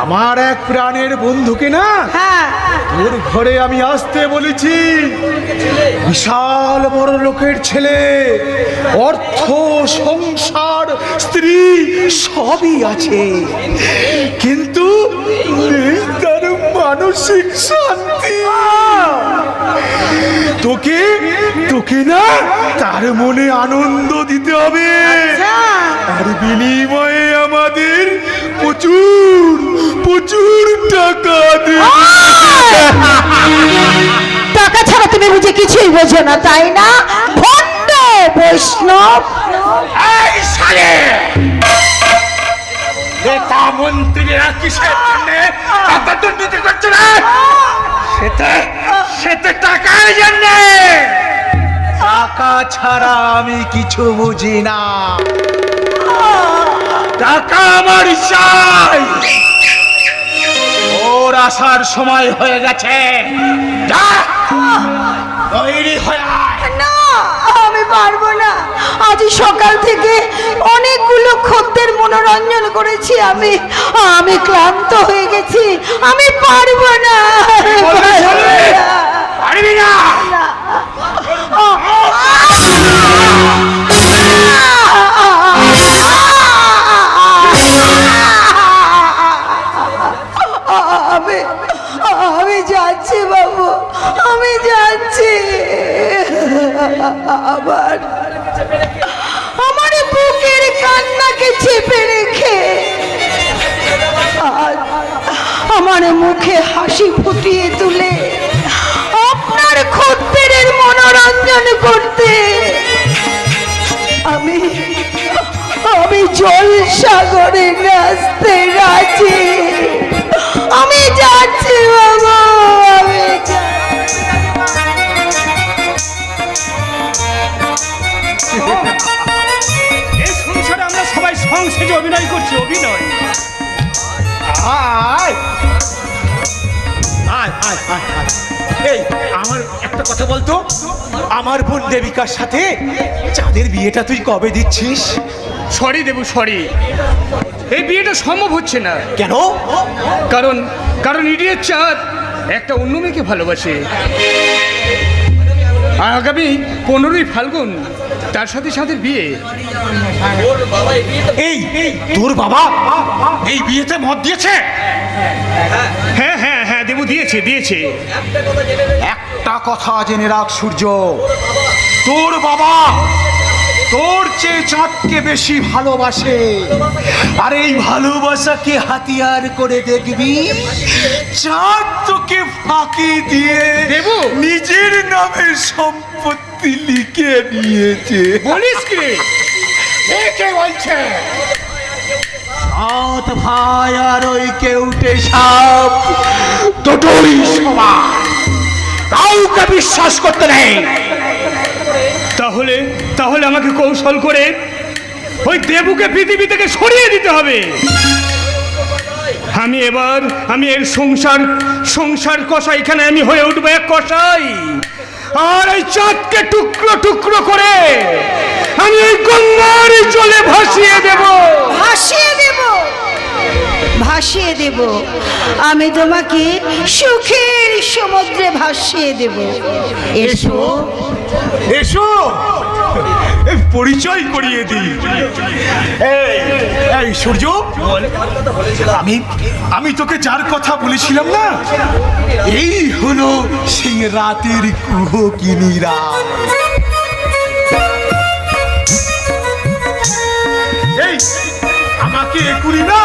আমার এক প্রাণের বন্ধুকে না হ্যাঁ, ওর ঘরে আমি আসতে বলেছি। বিশাল বড় লোকের ছেলে, অর্থ সংসার স্ত্রী সবই আছে, কিন্তু নেই তার মানসিক শান্তি। তোকে না তার মনে আনন্দ দিতে হবে, আর বিনিময়ে আমাদের প্রচুর টাকা দেবে। টাকা ছাড়া তুমি বুঝে কিছুই বোঝো না, তাই না? ভণ্ড বৈষ্ণব। এই শালে! নেতা মন্ত্রীরা কিসের জন্য এত দুর্নীতি করছে না? সেটা টাকার জন্য। টাকা ছাড়া আমি কিছু বুঝি না। টাকা আমার চাই। ওর আসার সময় হয়ে গেছে, যা, তৈরি হয়ে আয়। না, আমি পারবো না। আজ সকাল থেকে অনেকগুলো খদ্দের মনোরঞ্জন করেছি, আমি ক্লান্ত হয়ে গেছি, আমি পারবো না। পারবি না? আমি যাচ্ছি বাবু, আমি যাচ্ছি। আমার বুকের কান্নাকে চেপে রেখে আমার মুখে হাসি ফুটিয়ে তুলে আপনার খদ্দেরের মনোরঞ্জন করতে আমি জল সাগরে নাচতে রাজি। আমি যাচ্ছি বাবা, আমি এই সংসারে আমরা সবাই সংসদে অভিনয় করছি, অভিনয়। আয় আয় আয় আয় আয়। এই আমার একটা কথা বলতো, আমার বোন দেবিকার সাথে চাঁদের বিয়েটা তুই কবে দিচ্ছিস? সরি দেবু, সরি, এই বিয়েটা সম্ভব হচ্ছে না। কেন? কারণ ইডিয়ের চাঁদ একটা অন্য মেয়েকে ভালোবাসে, আর আগামী 15ই ফাল্গুন তার সাথে সাথে বিয়ে। এই তোর বাবা এই বিয়েতে মত দিয়েছে? হ্যাঁ হ্যাঁ হ্যাঁ দেবু, দিয়েছে। একটা কথা জেনে রাখ সূর্য, তোর বাবা তোর চেয়ে চাঁদকে বেশি ভালোবাসে, আর এই ভালোবাসাকে হাতিয়ার করে দেখবি চাঁদ তোকে ফাঁকি দিয়ে দেবু? নিজের নামে সম্পত্তি লিখে নিয়েছে। বলিস কি? কে বলছে? চাঁদ ভাই আর ওই কেউটে সাপ দুটোই সমান, কাউকে বিশ্বাস করতে নেই। তাহলে তাহলে আমাকে কৌশল করে ওই দেবুকে পৃথিবী থেকে সরিয়ে দিতে হবে। আমি এর সংসার কষাই, এখানে আমি হয়ে উঠবো এক কষাই, আর এই চাঁদকে টুকরো টুকরো করে আমি ওই গঙ্গার জলে ভাসিয়ে দেব। ভাসিয়ে দেব আমি তোমাকে সুখের সমুদ্রে ভাসিয়ে দেব। এসো এসো, পরিচয় করিয়ে দিই। এই সূর্য, আমি তোকে যার কথা বলেছিলাম না, এই হলো সেই রাতের কুহকিনীরা। এই আমাকে একুরি না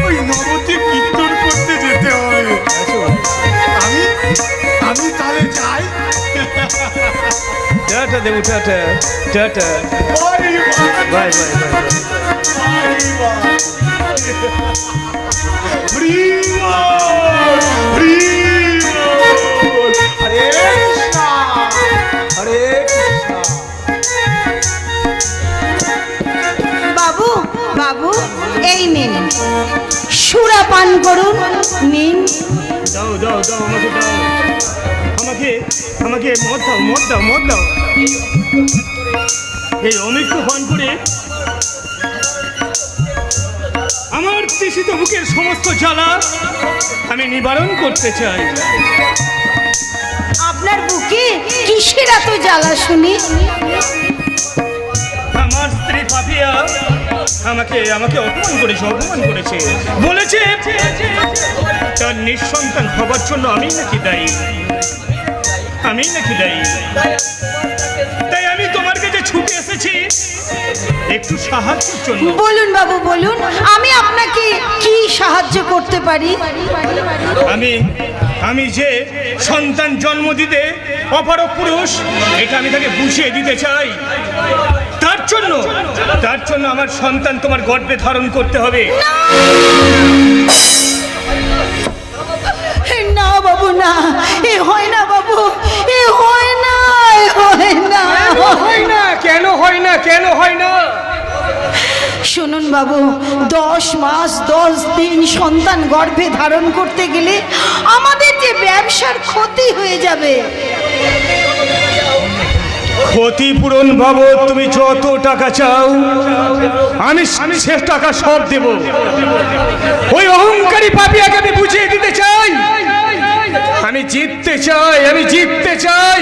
ওই নবতে কীর্তন করতে যেতে হয়। আমি তাহলে যাই। Tata Debu, tata tata, bye bye bye. বাবু বাবু, এই নিন সুরা পান করুন, নিন। দাও দাও দাও, আমাকে দাও, আমাকে মদ দাও। এই অমৃত পান করে আমার তৃষিত বুকের সমস্ত জ্বালা আমি নিবারণ করতে চাই। আপনার বুকে কিসের এত জ্বালা শুনি? আমার স্ত্রী পাপিয়া আমাকে অপমান করেছে, বলেছে তার নিঃসন্তান হবার জন্য আমি নাকি দায়ী। তাই আমি তোমার কাছে ছুটে এসেছি একটু সাহায্যের জন্য। বলুন বাবু বলুন, আমি আপনাকে কি সাহায্য করতে পারি? আমি যে সন্তান জন্ম দিতে অপারগ পুরুষ, এটা আমি তাকে বুঝিয়ে দিতে চাই। তার জন্য আমার সন্তান তোমার গর্ভে ধারণ করতে হবে। না বাবু না, এ হয় না বাবু, এ হয় না। কেন হয় না? শুনুন বাবু, 10 মাস 10 দিন সন্তান গর্ভে ধারণ করতে গেলে আমাদের যে ব্যবসার ক্ষতি হয়ে যাবে। ক্ষতিপূরণ বাবদ তুমি যত টাকা চাও আমি শেষ টাকা সব দেব। ওই অহংকারী পাপিয়াকে আমি বুঝিয়ে দিতে চাই আমি জিততে চাই।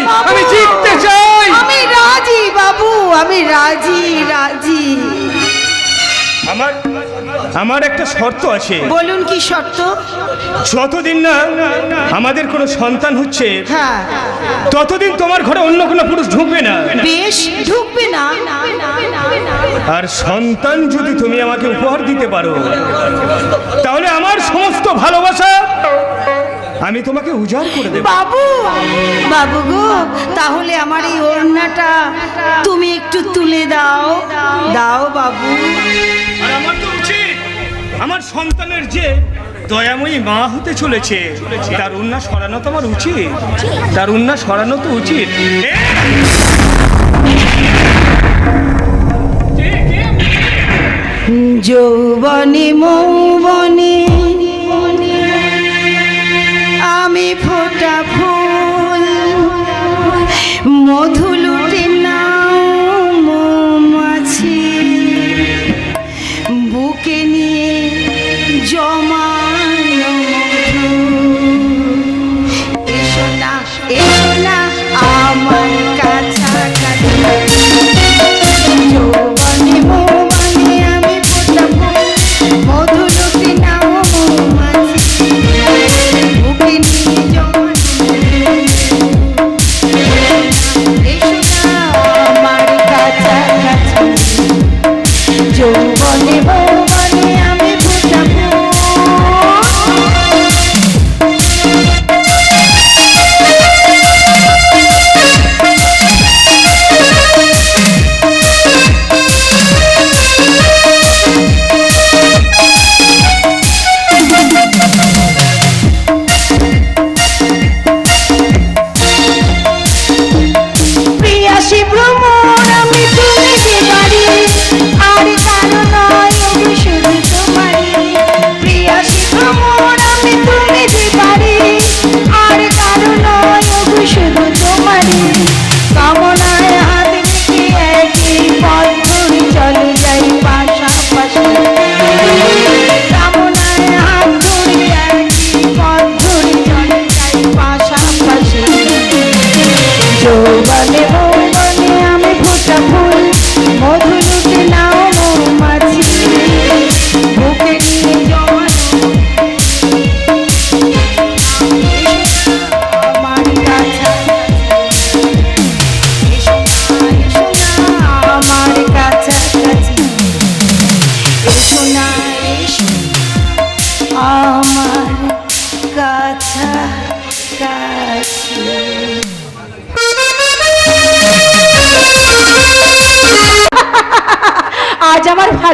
আমি রাজি বাবু, আমি রাজি। আমার একটা শর্ত আছে। বলুন কি শর্ত? যতদিন না আমাদের কোনো সন্তান হচ্ছে, হ্যাঁ, ততদিন তোমার ঘরে অন্য কোনো পুরুষ ঢুকবে না। বেশ, ঢুকবে না। আর সন্তান যদি তুমি আমাকে উপহার দিতে পারো, তাহলে আমার সমস্ত ভালোবাসা আমি তোমাকে উজাড় করে দেব। বাবু গো, তাহলে আমার এই ওড়নাটা তুমি একটু তুলে দাও বাবু। আর আমার তো উচিত আমার সন্তানের যে দয়াময়ী মা হতে চলেছে, তার উন্না সরানো তো আমার উচিত। যৌবনে মৌবনে আমি ফোটা ফুল, মধু লুটে নাও মৌমাছি, বুকে নিয়ে জমানো মধু। এসো না আমার কাছাকাছি, যৌবনে মৌবনে আমি ফোটা ফুল, মধু লুটে নাও মৌমাছি, বুকে নিয়ে জমানো মধু।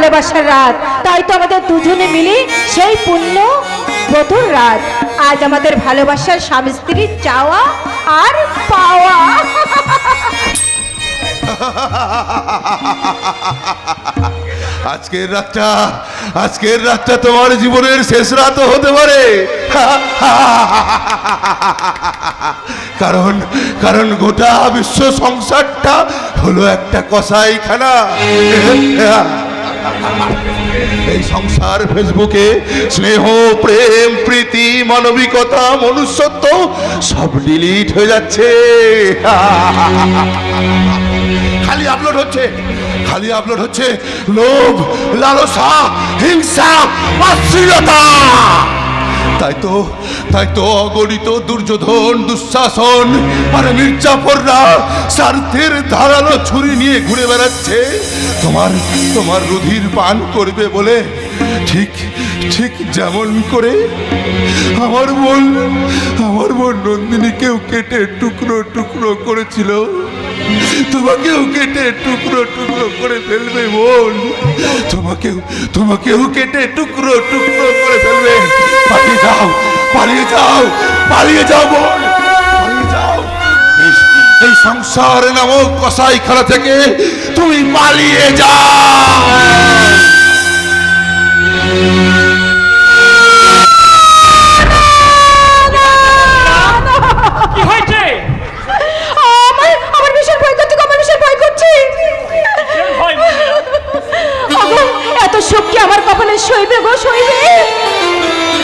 ভালোবাসার রাত, তাই তো আমাদের দুজনে মিলে সেই পুণ্য বধুর রাত। আজ আমাদের ভালোবাসার স্বামী স্ত্রীর চাওয়া আর পাওয়া। আজকের রাতটা তোমার জীবনের শেষ রাত হতে পারে। কারণ গোটা বিশ্ব সংসারটা হলো একটা কসাইখানা। এই সংসার ফেসবুকে স্নেহ, প্রেম, প্রীতি, মানবিকতা, মনুষ্যত্ব সব ডিলিট হয়ে যাচ্ছে। খালি আপলোড হচ্ছে লোভ, লালসা, হিংসা, অশ্লীলতা। তাই তো অগণিত দুর্যোধন, দুঃশাসন আর মির্জাফররা স্বার্থের ধারালো ছুরি নিয়ে ঘুরে বেড়াচ্ছে তোমার রুধির পান করবে বলে। ঠিক যেমন করে আমার বোন নন্দিনীকেও কেটে টুকরো টুকরো করেছিল, তোমাকেও কেটে টুকরো টুকরো করে ফেলবে বোন। তোমাকেও কেটে টুকরো টুকরো করে ফেলবে। পালিয়ে যাও বোন, পালিয়ে যাও। এই সংসার নামক কসাইখানা থেকে তুমি পালিয়ে যাও। কি হয়েছে? আমার ভীষণ ভয় করছে, আমার ভীষণ ভয় করছে। ভয় মন্দিরা? এত সুখ কি আমার কপালে সইবে গো, সইবে?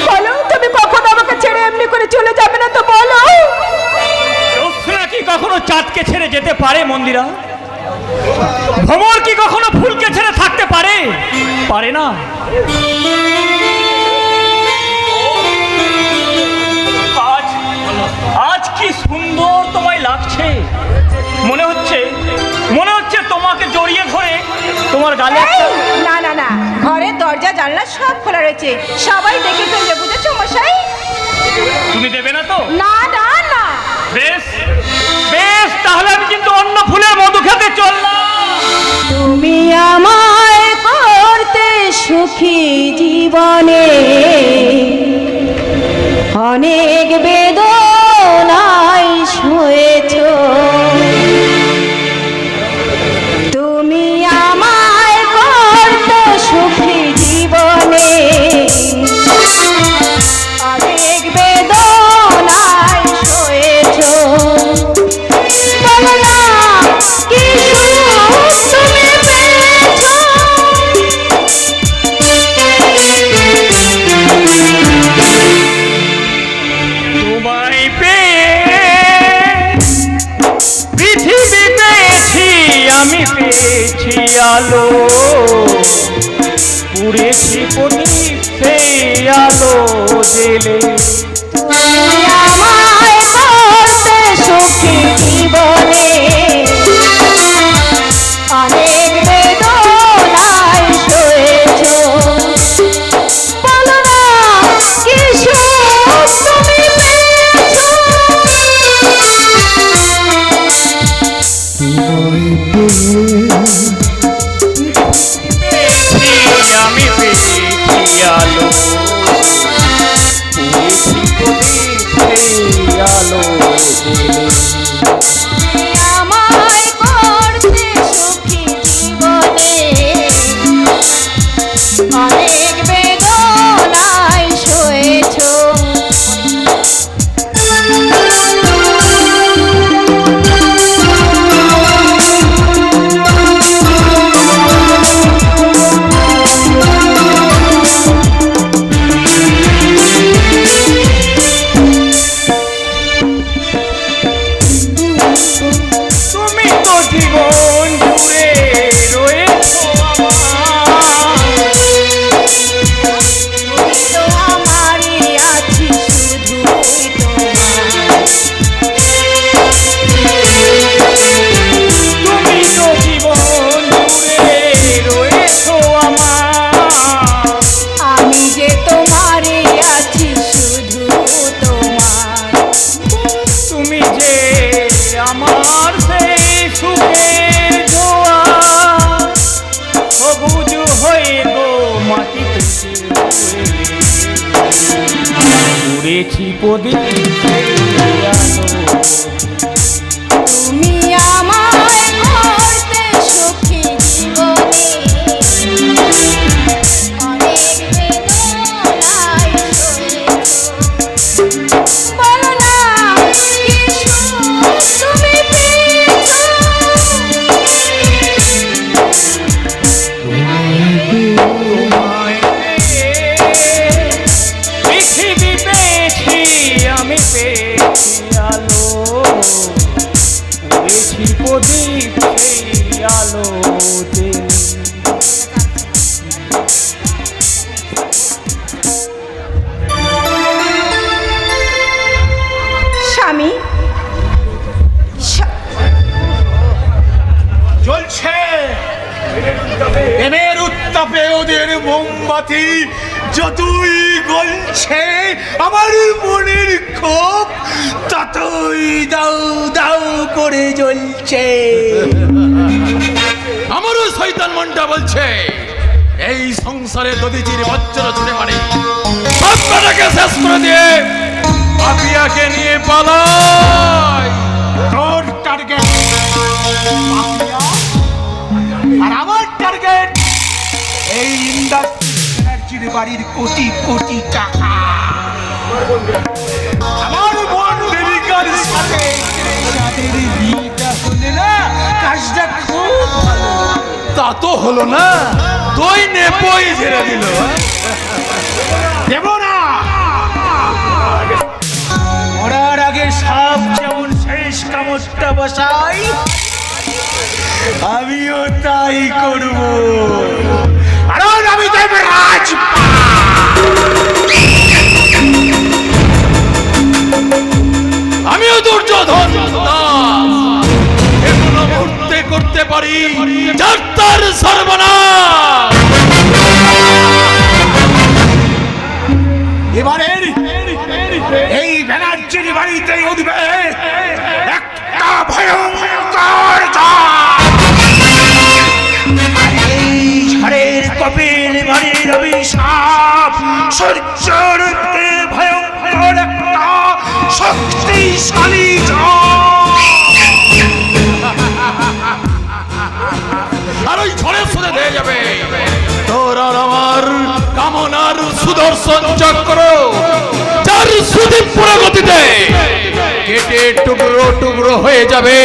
বলো, তুমি কখন আমাকে ছেড়ে এমনি করে চলে যাবে না তো বলো। জ্যোৎস্না কি কখনো চাঁদকে ছেড়ে যেতে পারে মন্দিরা? ভ্রমর কি কখনো ফুলকে ছেড়ে থাকতে পারে? পারে না। আজ কি সুন্দর তোমায় লাগছে। মনে হচ্ছে তোমাকে জড়িয়ে ধরে তোমার গালে না, ঘরের দরজা জানলা সব খোলা রয়েছে, সবাই দেখে ফেলবে, বুঝেছো মশাই? তুমি দেবে না তো? না। বেশ, তাহলে আমি কিন্তু অন্য ফুলের মধু খেতে চললাম। তুমি আমায় করতে সুখী জীবনে অনেক বেদনায় সয়েছ। তুমি আমায় করতে সুখী জীবনে অনেক বেদনায় সয়েছ। বলো না কি সুখ তুমি পেয়েছ। তোমায় পেয়ে পৃথিবী পেয়েছি, আমি পেয়েছি আলো, পুড়েছি প্রদীপ সেই আলো জেলে। তুমি আমায় করতে সুখী জীবনে অনেক বেদনায় সয়েছ। বলো না কি সুখ তুমি পেয়েছ। আমি পেয়েছি আলো, পুড়েছি প্রদীপ সেই আলো জেলে। আমায় করতে সুখী জীবনে অনেক বেদনায় সয়েছ। উড়েছি প্রদীপ তুমি আমায় করতে সুখী জীবনে অনেক বেদনায় সয়েছো। বলো না কি সুখ তুমি পেয়েছো। পৃথিবী পেয়েছি আমি পেয়েছি আলো উড়েছি প্রদীপ সেই আলোতে স্বামী জ্বলছে প্রেমের উত্তাপে ওদের মোমবাতি যতই গলছে আমার মনের ক্ষোভ ততই দাউ দাউ করে জ্বলছে। আমারও শয়তান মনটা বলছে এই সংসারে দদিচির বজ্র ছুড়ে মারি সবটাকে শেষ করে দিয়ে পাপিয়াকে নিয়ে পালাই। তোর টার্গেট আর আমার টার্গেট এই ইন্ডাস্ট্রির বাড়ির কোটি কোটি টাকা। আমার বোন দেবিকার সাথে যাদের বিয়েটা হলে না কাজটা খুব ভালো। তা তো হলো না, তুই নেপই ঝেড়ে দিল। দেব না, মরার আগে সাপ যেমন শেষ কামড়টা বসাই আমিও তাই করব, কারণ আমি দেবরাজ। আমিও দুর্যোধন এগুলো মুহূর্তে করতে পারি যার তার সর্বনাশ। এবারের এই ব্যানার্জির বাড়িতে উঠবে একটা ভয়ঙ্কর ঝড়। এই ঝড়ের কপিল বাড়ির অভিশাপ সূর্যের ভয়ঙ্কর একটা শক্তিশালী ঝড়। আর ওই ঝড়ের সাথে দিয়ে যাবে তোর আর আমার কামনার সুদর্শন চক্র, যার সুদীপ্র গতিতে কেটে টুকরো টুকরো হয়ে যাবে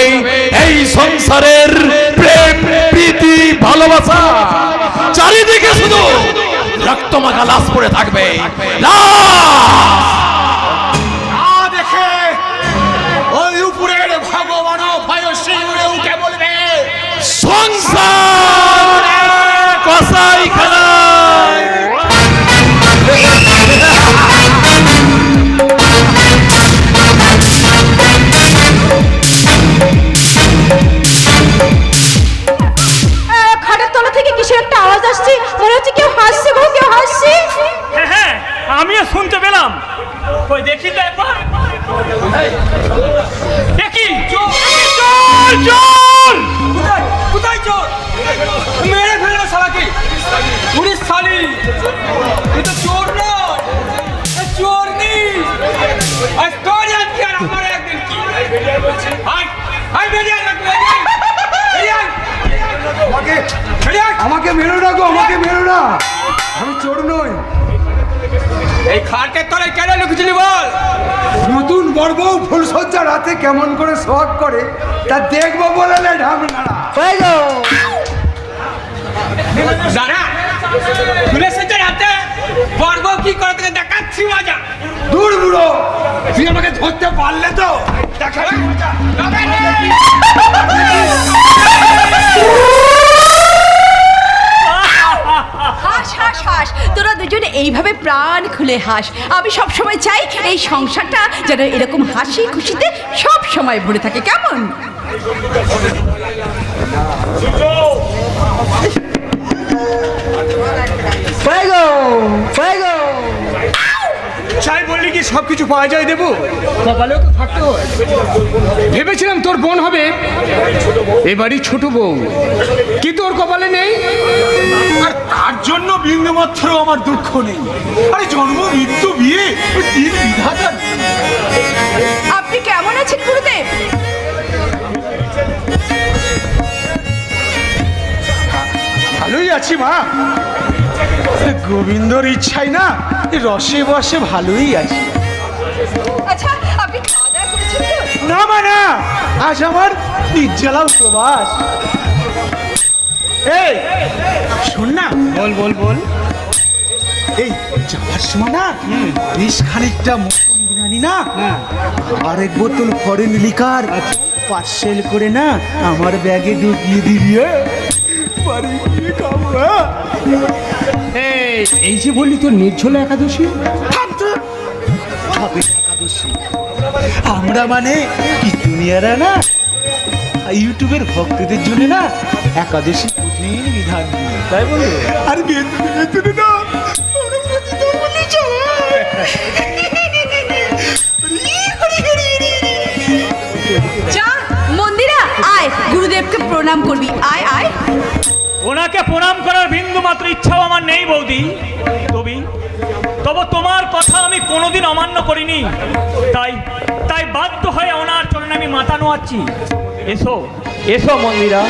এই সংসারের প্রেম প্রীতি ভালোবাসা। চারিদিকে শুধু রক্তমাখা লাশ পড়ে থাকবে, লাশ। দেখে ওই উপরের ভগবান ভয় শিউরে উঠে বলবে সংসার কসাই খানায়। খাটের তলা থেকে কিসের একটা আওয়াজ আসছে, মনে হচ্ছে কেউ হাসছে গো, কেউ হাসছে। হ্যাঁ আমিও শুনতে পেলাম। ওই দেখি তো একবার, দেখি চোর চোর। কোথায় চোর? মেরে ফেললো শালাকে। পুলিশ শালি, তুই তো চোর নয়, চোর নি। আর তোর আজকে আর আমার একদিন কি? আই বেরিয়ে আয়, বেরিয়ে আয়। আমাকে মেরো না গো, আমাকে মেরো না, আমি চোর নই। এই খাটের তলায় কেন লুকিয়েছিলি বল? নতুন বড়বউ ফুলসজ্জা রাতে কেমন করে সোহাগ করে তা দেখবো বলে না ঢামনাড়া। দাঁড়া, পুলিশের হাতে বর্ব কি করে তোকে দেখাচ্ছি মজা। দূর বুড়ো, তুই আমাকে ধরতে পারলে তো দেখাবি মজা। হাস হাস হাস, তোরা দুজনে এইভাবে প্রাণ খুলে হাস। আমি সব সময় চাই এই সংসারটা যেন এরকম হাসি খুশিতে সব সময় ভরে থাকে, কেমন? চাই বললি কি সব কিছু পাওয়া যায় দেবো? কপালেও তো থাকতে হয়। ভেবেছিলাম তোর বোন হবে, এবারই ছোট বউ, কি তোর কপালে নেই? আর তার জন্য বিন্দুমাত্র আমার দুঃখ নেই। আরে জন্ম মৃত্যু বিয়ে তিন বিধাতা মা, গোবিন্দর ইচ্ছাই না রসে বসে ভালোই আছে। আচ্ছা আপনি খাওয়া দাওয়া করেছেন তো? না মা না, আজ আমার নির্জলা উপবাস। এই শোন না, বল বল বল। এই যাওয়ার সময় না বেশ খানিকটা মটন বিরিয়ানি না আর এক বোতল ফরেন লিকার পার্সেল করে না আমার ব্যাগে ঢুকিয়ে দিবি। বাড়ি গিয়ে খাবো। এই যে বললি তোর নির্জলা একাদশী, হবে একাদশী। আমরা মানে কি দুনিয়ারা না ইউটিউবের ভক্তদের জন্য না একাদশী কঠিন বিধান দিয়ে, তাই বলো? আর বেতনে বেতনে না আমরা প্রতিদিন বলি যা মন্দিরা আয়, গুরুদেবকে প্রণাম করবি, আয় আয়। ওনাকে প্রণাম করার বিন্দু মাত্র ইচ্ছাও আমার নেই বৌদি। তবে তোমার কথা আমি কোনোদিন অমান্য করিনি, তাই বাধ্য হয়ে ওনার চরণে আমি মাথা নোয়াচ্ছি। এসো এসো মন্দিরা।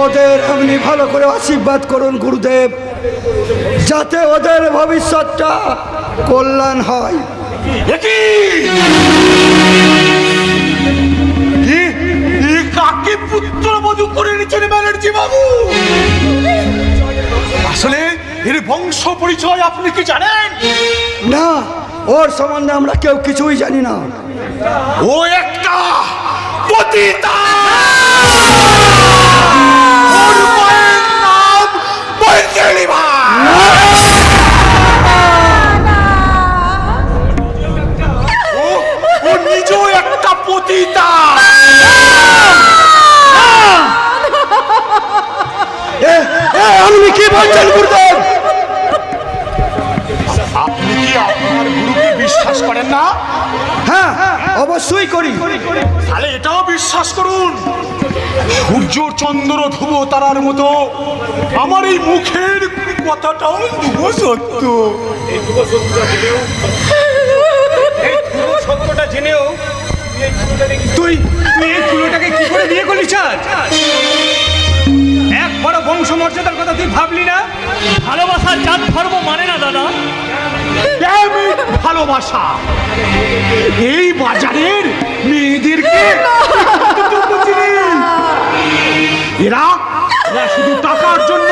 ওদের আপনি ভালো করে আশীর্বাদ করুন গুরুদেব, যাতে ওদের ভবিষ্যৎটা কল্যাণ হয়। কাকে পুত্র বধূ করে নিচ্ছেন ব্যানার্জি বাবু? আসলে এর বংশ পরিচয় আপনি কি জানেন? না, ওর সম্বন্ধে আমরা কেউ কিছুই জানি না। ও একটা পতিতা। ওর মায়ের নাম বৈদেহী মা। ও নিজেও একটা পতিতা। আপনি কি বলছেন গুরুদেব? আপনি কি আপনার গুরুকে বিশ্বাস করেন না? হ্যাঁ অবশ্যই করি। তাহলে এটাও বিশ্বাস করুন, সূর্য চন্দ্র ধ্রুব তারার মতো আমার এই মুখের কথাটাও ধ্রুব সত্য। সত্যটা জেনেও তুই এই কুলোটাকে কি করে বিয়ে করলি? চাঁদ, এক বড় বংশ মর্যাদার কথা তুই ভাবলি না? ভালোবাসার জাত ধর্ম মানে না দাদা। ভালোবাসা এই বাজারের মেয়েদেরকে এরা শুধু টাকার জন্য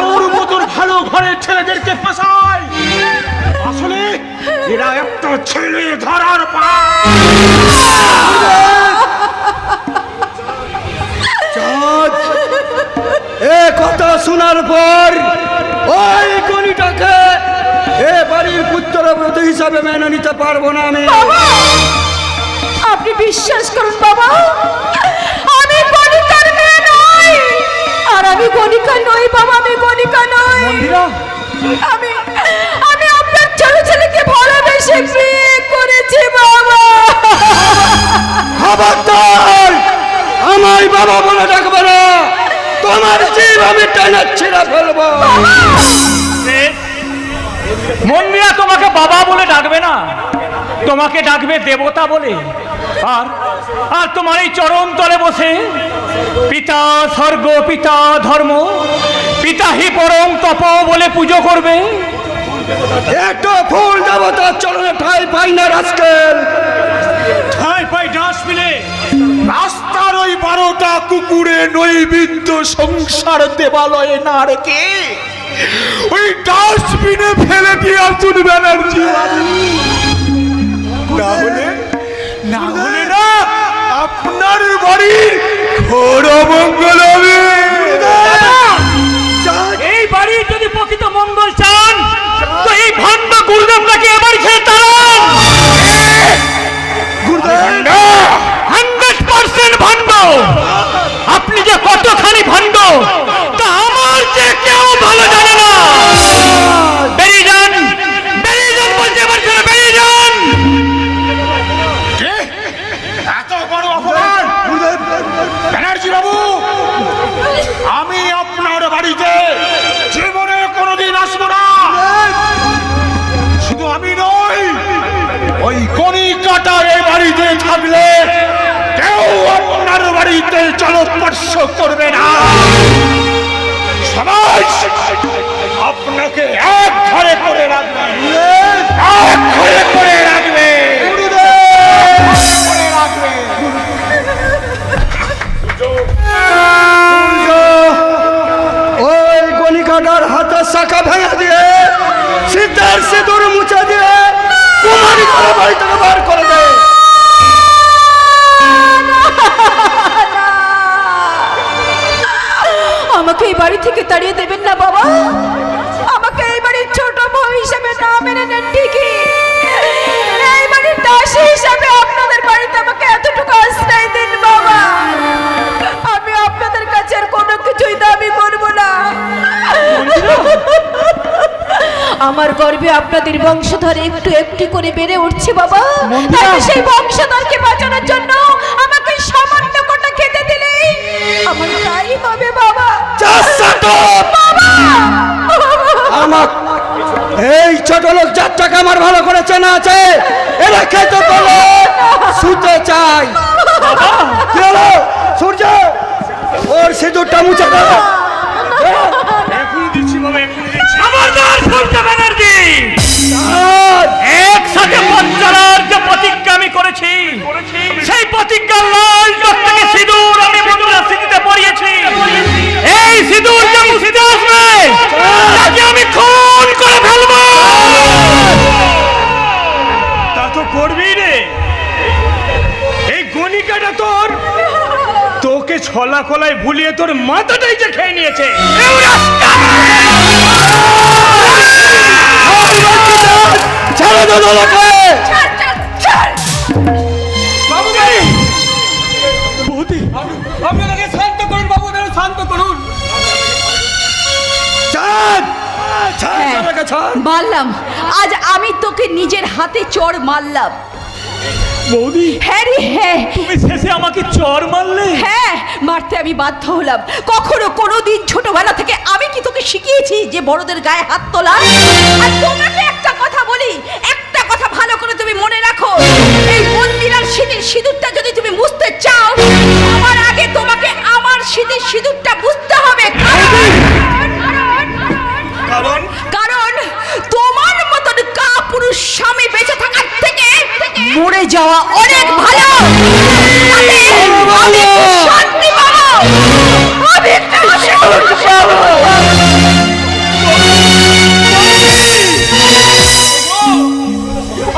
ওর মতন ভালো ঘরের ছেলেদেরকে ফাঁসায়। আসলে এরা একটা ছেলে ধরার পা। এ কথা শোনার পর ওই গণিটাকে এ বাড়ির পুত্রব্রত হিসাবে মেনে নিতে পারবো না আমি। আপনি বিশ্বাস করুন বাবা, আমি গণিকার মেয়ে নই। আর আমি গণিকা নই বাবা, আমি গণিকা নই। আমি আমি আপনার ছোট ছেলেকে ভালোবেসে বিয়ে করেছি বাবা। খবরদার আমায় বাবা বলে ডাকবে না, তোমার জীব আমি টেনে ছিঁড়ে ফেলবো। মন্দিরা তোমাকে বাবা বলে ডাকবে না, তোমাকে ডাকবে দেবতা বলে। আর তোমার এই চরণ তলে বসে পিতা স্বর্গ পিতা ধর্ম পিতা হি পরম তপ বলে পুজো করবে। একটা ফুল দেবতার চরণে ঠাই পাই না রাস্কেল। ঠাই পাই ডাস্টবিনে। রাস্তার ওই 12টা কুকুরে নৈবেদ্য সংসার দেবালয়ে না রেখে ওই ডাস্টবিনে ফেলে দিয়ে আসুন ব্যানার্জি। না হলে না আপনার বাড়ির ঘোর মঙ্গল হবে। এই বাড়ির যদি প্রকৃত মঙ্গল চান তো এই ভণ্ড গুরুদেবটাকে এবার খেয়ে তাড়ান। 100% ভণ্ড। আপনি যে কতখানি ভণ্ড তা আমার যে কেউ ভালো জানে না। বেরিয়ে যান, বেরিয়ে যান বলতে পারছেন, বেরিয়ে যান। এত বড় অপমান ব্যানার্জি বাবু, আমি আপনার বাড়িতে জীবনে কোনোদিন আসবো না। শুধু আমি নই, ওই কণিকাটা এই বাড়িতে থাকলে কেউ আপনার বাড়িতে জলস্পর্শ করবে না। সাবাস! আপনাকে এক ঘরে করে রাখবে, এক ঘরে করে রাখবে। ওই গণিকাটার হাতের শাখা ভেঙে দিয়ে সিদ্ধার সিঁদুর মুছে দিয়ে কুমারী করে বাড়ি থেকে বার করে দে। আমাকে এই বাড়ি থেকে তাড়িয়ে দেবেন না বাবা। আমাকে এই বাড়ির ছোট বউ হিসেবে না মেনে নেন ঠিকই, এই বাড়ির দাসী হিসেবে আপনাদের বাড়িতে আমাকে এতটুকু আশ্রয় দিন বাবা। আমি আপনাদের কাছে আর কোনো কিছুই দাবি করব না। আমার গর্বে আপনাদের বংশধর একটু একটু করে বেড়ে উঠছে বাবা। তাই সেই বংশধরকে বাঁচানোর জন্য আমাকে সামান্য কটা খেতে দিলেই আমার তাই হবে বাবা। আমার এই ছোট লোক যাত্রাকে আমার ভালো করে চেনা আছে, এরা খেতে বলে শুতে চাই। কি হলো সূর্য, ওর সিঁদুরটা মুছে দাও। এখনই দিচ্ছি বাবা, এখনই দিচ্ছি। খবরদার সূর্য ব্যানার্জি, একসাথে পথ চলার যে প্রতিজ্ঞা আমি করেছি, সেই প্রতিজ্ঞার লাল চোখ থেকে সিঁদুর আমি বন্ধুরা স্মৃতিতে পড়িয়েছি। এই সিঁদুর যে মুছতে আসবে তাকে আমি খুন করে ফেলবো। তা তো করবি রে, এই গণিকাটা তোকে ছলা কলায় ভুলিয়ে তোর মাথাটাই যে খেয়ে নিয়েছে। ছেড়ে দে লোকে। আপনাকে শান্ত করুন বাবু, শান্ত করুন। মারলাম, আজ আমি তোকে নিজের হাতে চড় মারলাম। বৌদি, হ্যাঁ রে হ্যাঁ, তুমি শেষে আমাকে চড় মারলে? হ্যাঁ মারতে আমি বাধ্য হলাম। কখনো কোনোদিন ছোটবেলা থেকে আমি কি তোকে শিখিয়েছি যে বড়দের গায়ে হাত তোলা? আর তোমাকে একটা কথা বলি, একটা কথা ভালো করে তুমি মনে রাখো, এই মন্দিরার শীতের সিঁদুরটা যদি তুমি মুছতে চাও, আমার আগে তোমাকে আমার শীতের সিঁদুরটা মুছতে হবে। কারণ কারণ তোমার মতন কাপুরুষ স্বামী বেঁচে থাকার থেকে মরে যাওয়া অনেক ভালো। তাতে আমি শান্তি পাবো, আমি একটা শান্তি পাবো।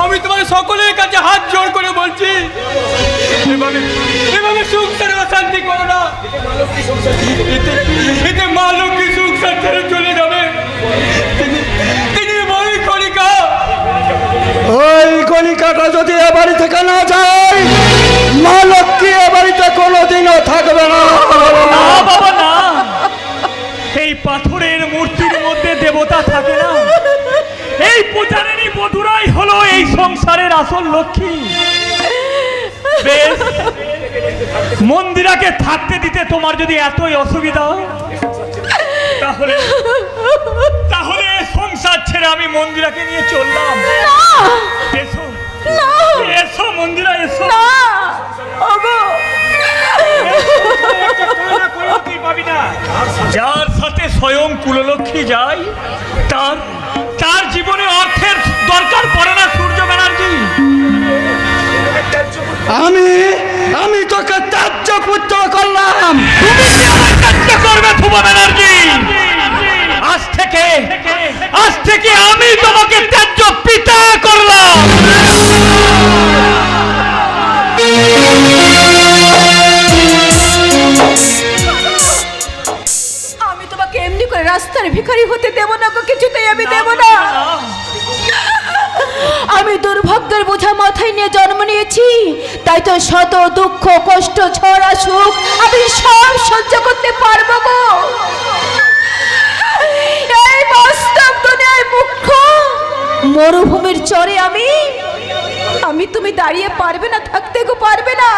আমি তোমার সকলের কাছে হাত জোড় করে বলছি, এভাবে এভাবে সংসারে অশান্তি করো না। এতে মা লক্ষ্মী সংসার ছেড়ে চলে যাবে। তিনি বই কলিকা, ওই গণিকাটা যদি এ বাড়ি থেকে না যায়, মা লক্ষ্মী এ বাড়িতে কোনোদিনও থাকবে না। না বাবা না, এই পাথরের মূর্তির মধ্যে দেবতা থাকে না। এই পূজারিনী বধুরাই হলো এই সংসারের আসল লক্ষ্মী। বেশ, মন্দিরাকে থাকতে দিতে তোমার যদি এতই অসুবিধা, তাহলে তাহলে সংসার ছেড়ে আমি মন্দিরাকে নিয়ে চললাম। এসো এসো মন্দিরা, এসো। যার সাথে স্বয়ং কুললক্ষ্মী যায়, তার তার জীবনে অর্থের দরকার পড়ে না সূর্য ব্যানার্জি। আমি তোকে ত্যায্য পুত্র করলাম। তুমি কি আমার ত্যায্য করবে ধুবা ব্যানার্জি? আজ থেকে আমি তোমাকে ত্যায্য পিতা করলাম। আমি তোমাকে এমনি করে রাস্তার ভিখারি হতে দেব না গো, কিছুতেই আমি দেব না। আমি দুর্ভাগ্যের বোঝা মাথায় নিয়ে জন্ম নিয়েছি, তাই তো শত দুঃখ কষ্ট ঝড় আসুক আমি সব সহ্য করতে পারবো গো। এই বাস্তব দুনিয়ায় মুখ্য মরুভূমির চরে আমি তুমি দাঁড়িয়ে পারবে না থাকতে গো, পারবে না।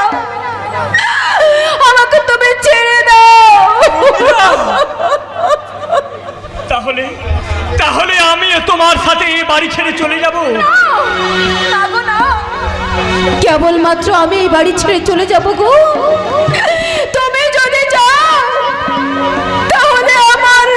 আমাকে তুমি ছেড়ে দাও। তাহলে তাহলে আমি তোমার সাথে এই বাড়ি ছেড়ে চলে যাব। না গো না, কেবলমাত্র আমি এই বাড়ি ছেড়ে চলে যাব গো। তুমি যদি যাও তাহলে আমার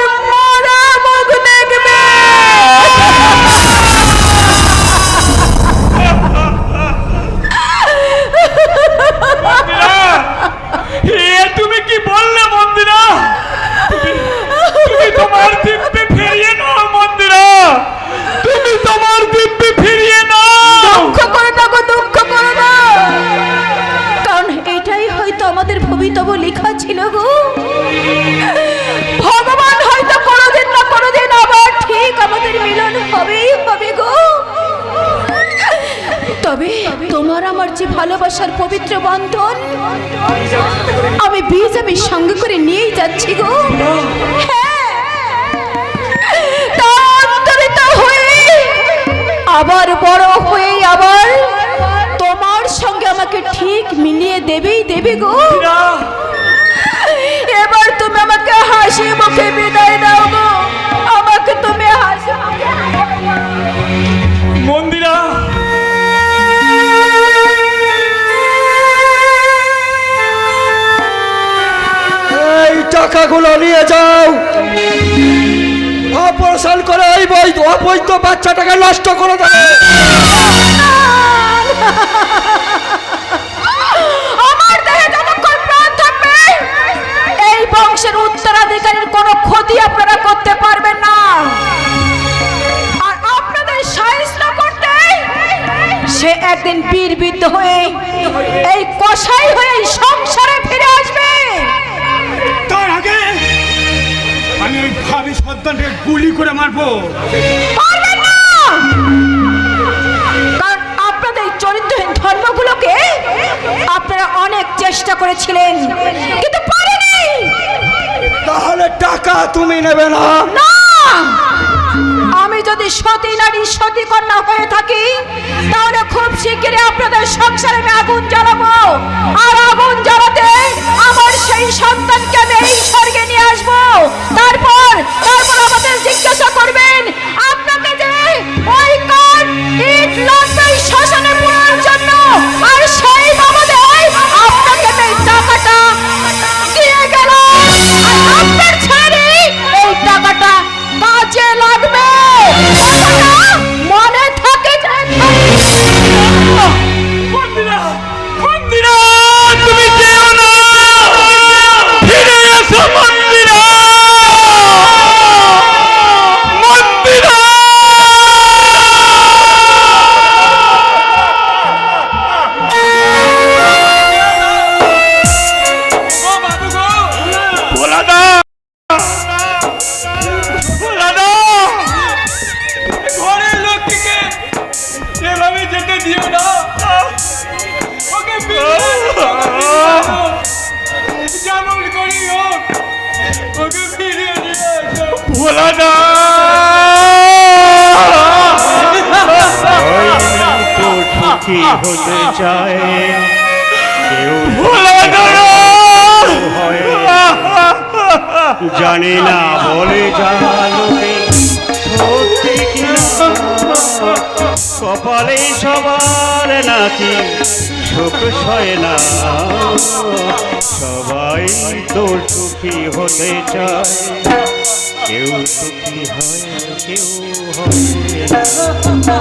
তোমার আমার যে ভালোবাসার পবিত্র বন্ধন, আমি বীজ আমি সঙ্গে করে নিয়েই যাচ্ছি গো। হ্যাঁ, তা অন্তরিত হয়ে আবার বড় হয়ে আবার তোমার সঙ্গে আমাকে ঠিক মিলিয়ে দেবে গো। এবার তুমি আমাকে হাসি মুখে বিদায় দাও গো, আমাকে তুমি হাসি মুখে মন্দিরা, এই টাকাগুলো নিয়ে যাও, অপারেশন করে এই অবৈধ বাচ্চাটাকে নষ্ট করে দেবে। আমার দেহে যতক্ষণ প্রাণ থাকবে এই বংশের উত্তরাধিকারীর কোনো ক্ষতি আপনারা করতে পারবেন না। আর আপনাদের সাহায্য করতে সে একদিন বীরবিদ্ধ হয়ে এই কসাই হয়ে এই সংসারে ফিরে আসবে। তার আগে আমি ওই ভাবি সন্তানকে গুলি করে মারবো। পারবেন না, কারণ আপনাদের এই চরিত্রহীন ধর্মগুলোকে আপনারা অনেক চেষ্টা করেছিলেন কিন্তু পারেনি। তাহলে টাকা তুমি নেবে না? না, আমি যদি সতী নারী সতী কন্যা হয়ে থাকি তাহলে খুব শিগগিরই আপনাদের সংসারে আমি আগুন জ্বালাবো, আর আগুন জ্বালাতে আমার সেই সন্তানকে আমি এই স্বর্গে নিয়ে আসবো। তারপর আমাদের জিজ্ঞাসা করবেন আপনাকে যে ওই কাঠ ইট লাগবে এই শ্মশানে পোড়ার জন্য, আর সেই বাবাদের আপনাকে আমি এই টাকাটা দিয়ে গেল, আর আপনার ছেলে এই টাকাটা কাজে লাগবে। কথাটা মনে থাকে যেন। মন্দিরা, মন্দিরা, তুমি যেও না, ফিরে এসো মন্দিরা, মন্দিরা। ভোলাদা, ভোলাদা, ঘরের লোককে এভাবে যেতে দিও না, ওকে যেমন করি হোক ওকে ফিরিয়ে নিয়ে আসো। ভোলাদা, তো সুখী হতে চায় কেউ ভোলাদা, হয় জানি না, বলে জানোকে সত্যি কিনা কপালে সবার নাকি সুখ সয় না, সবাই তো সুখী হতে চায় কেউ সুখী হয় কেউ হয় না।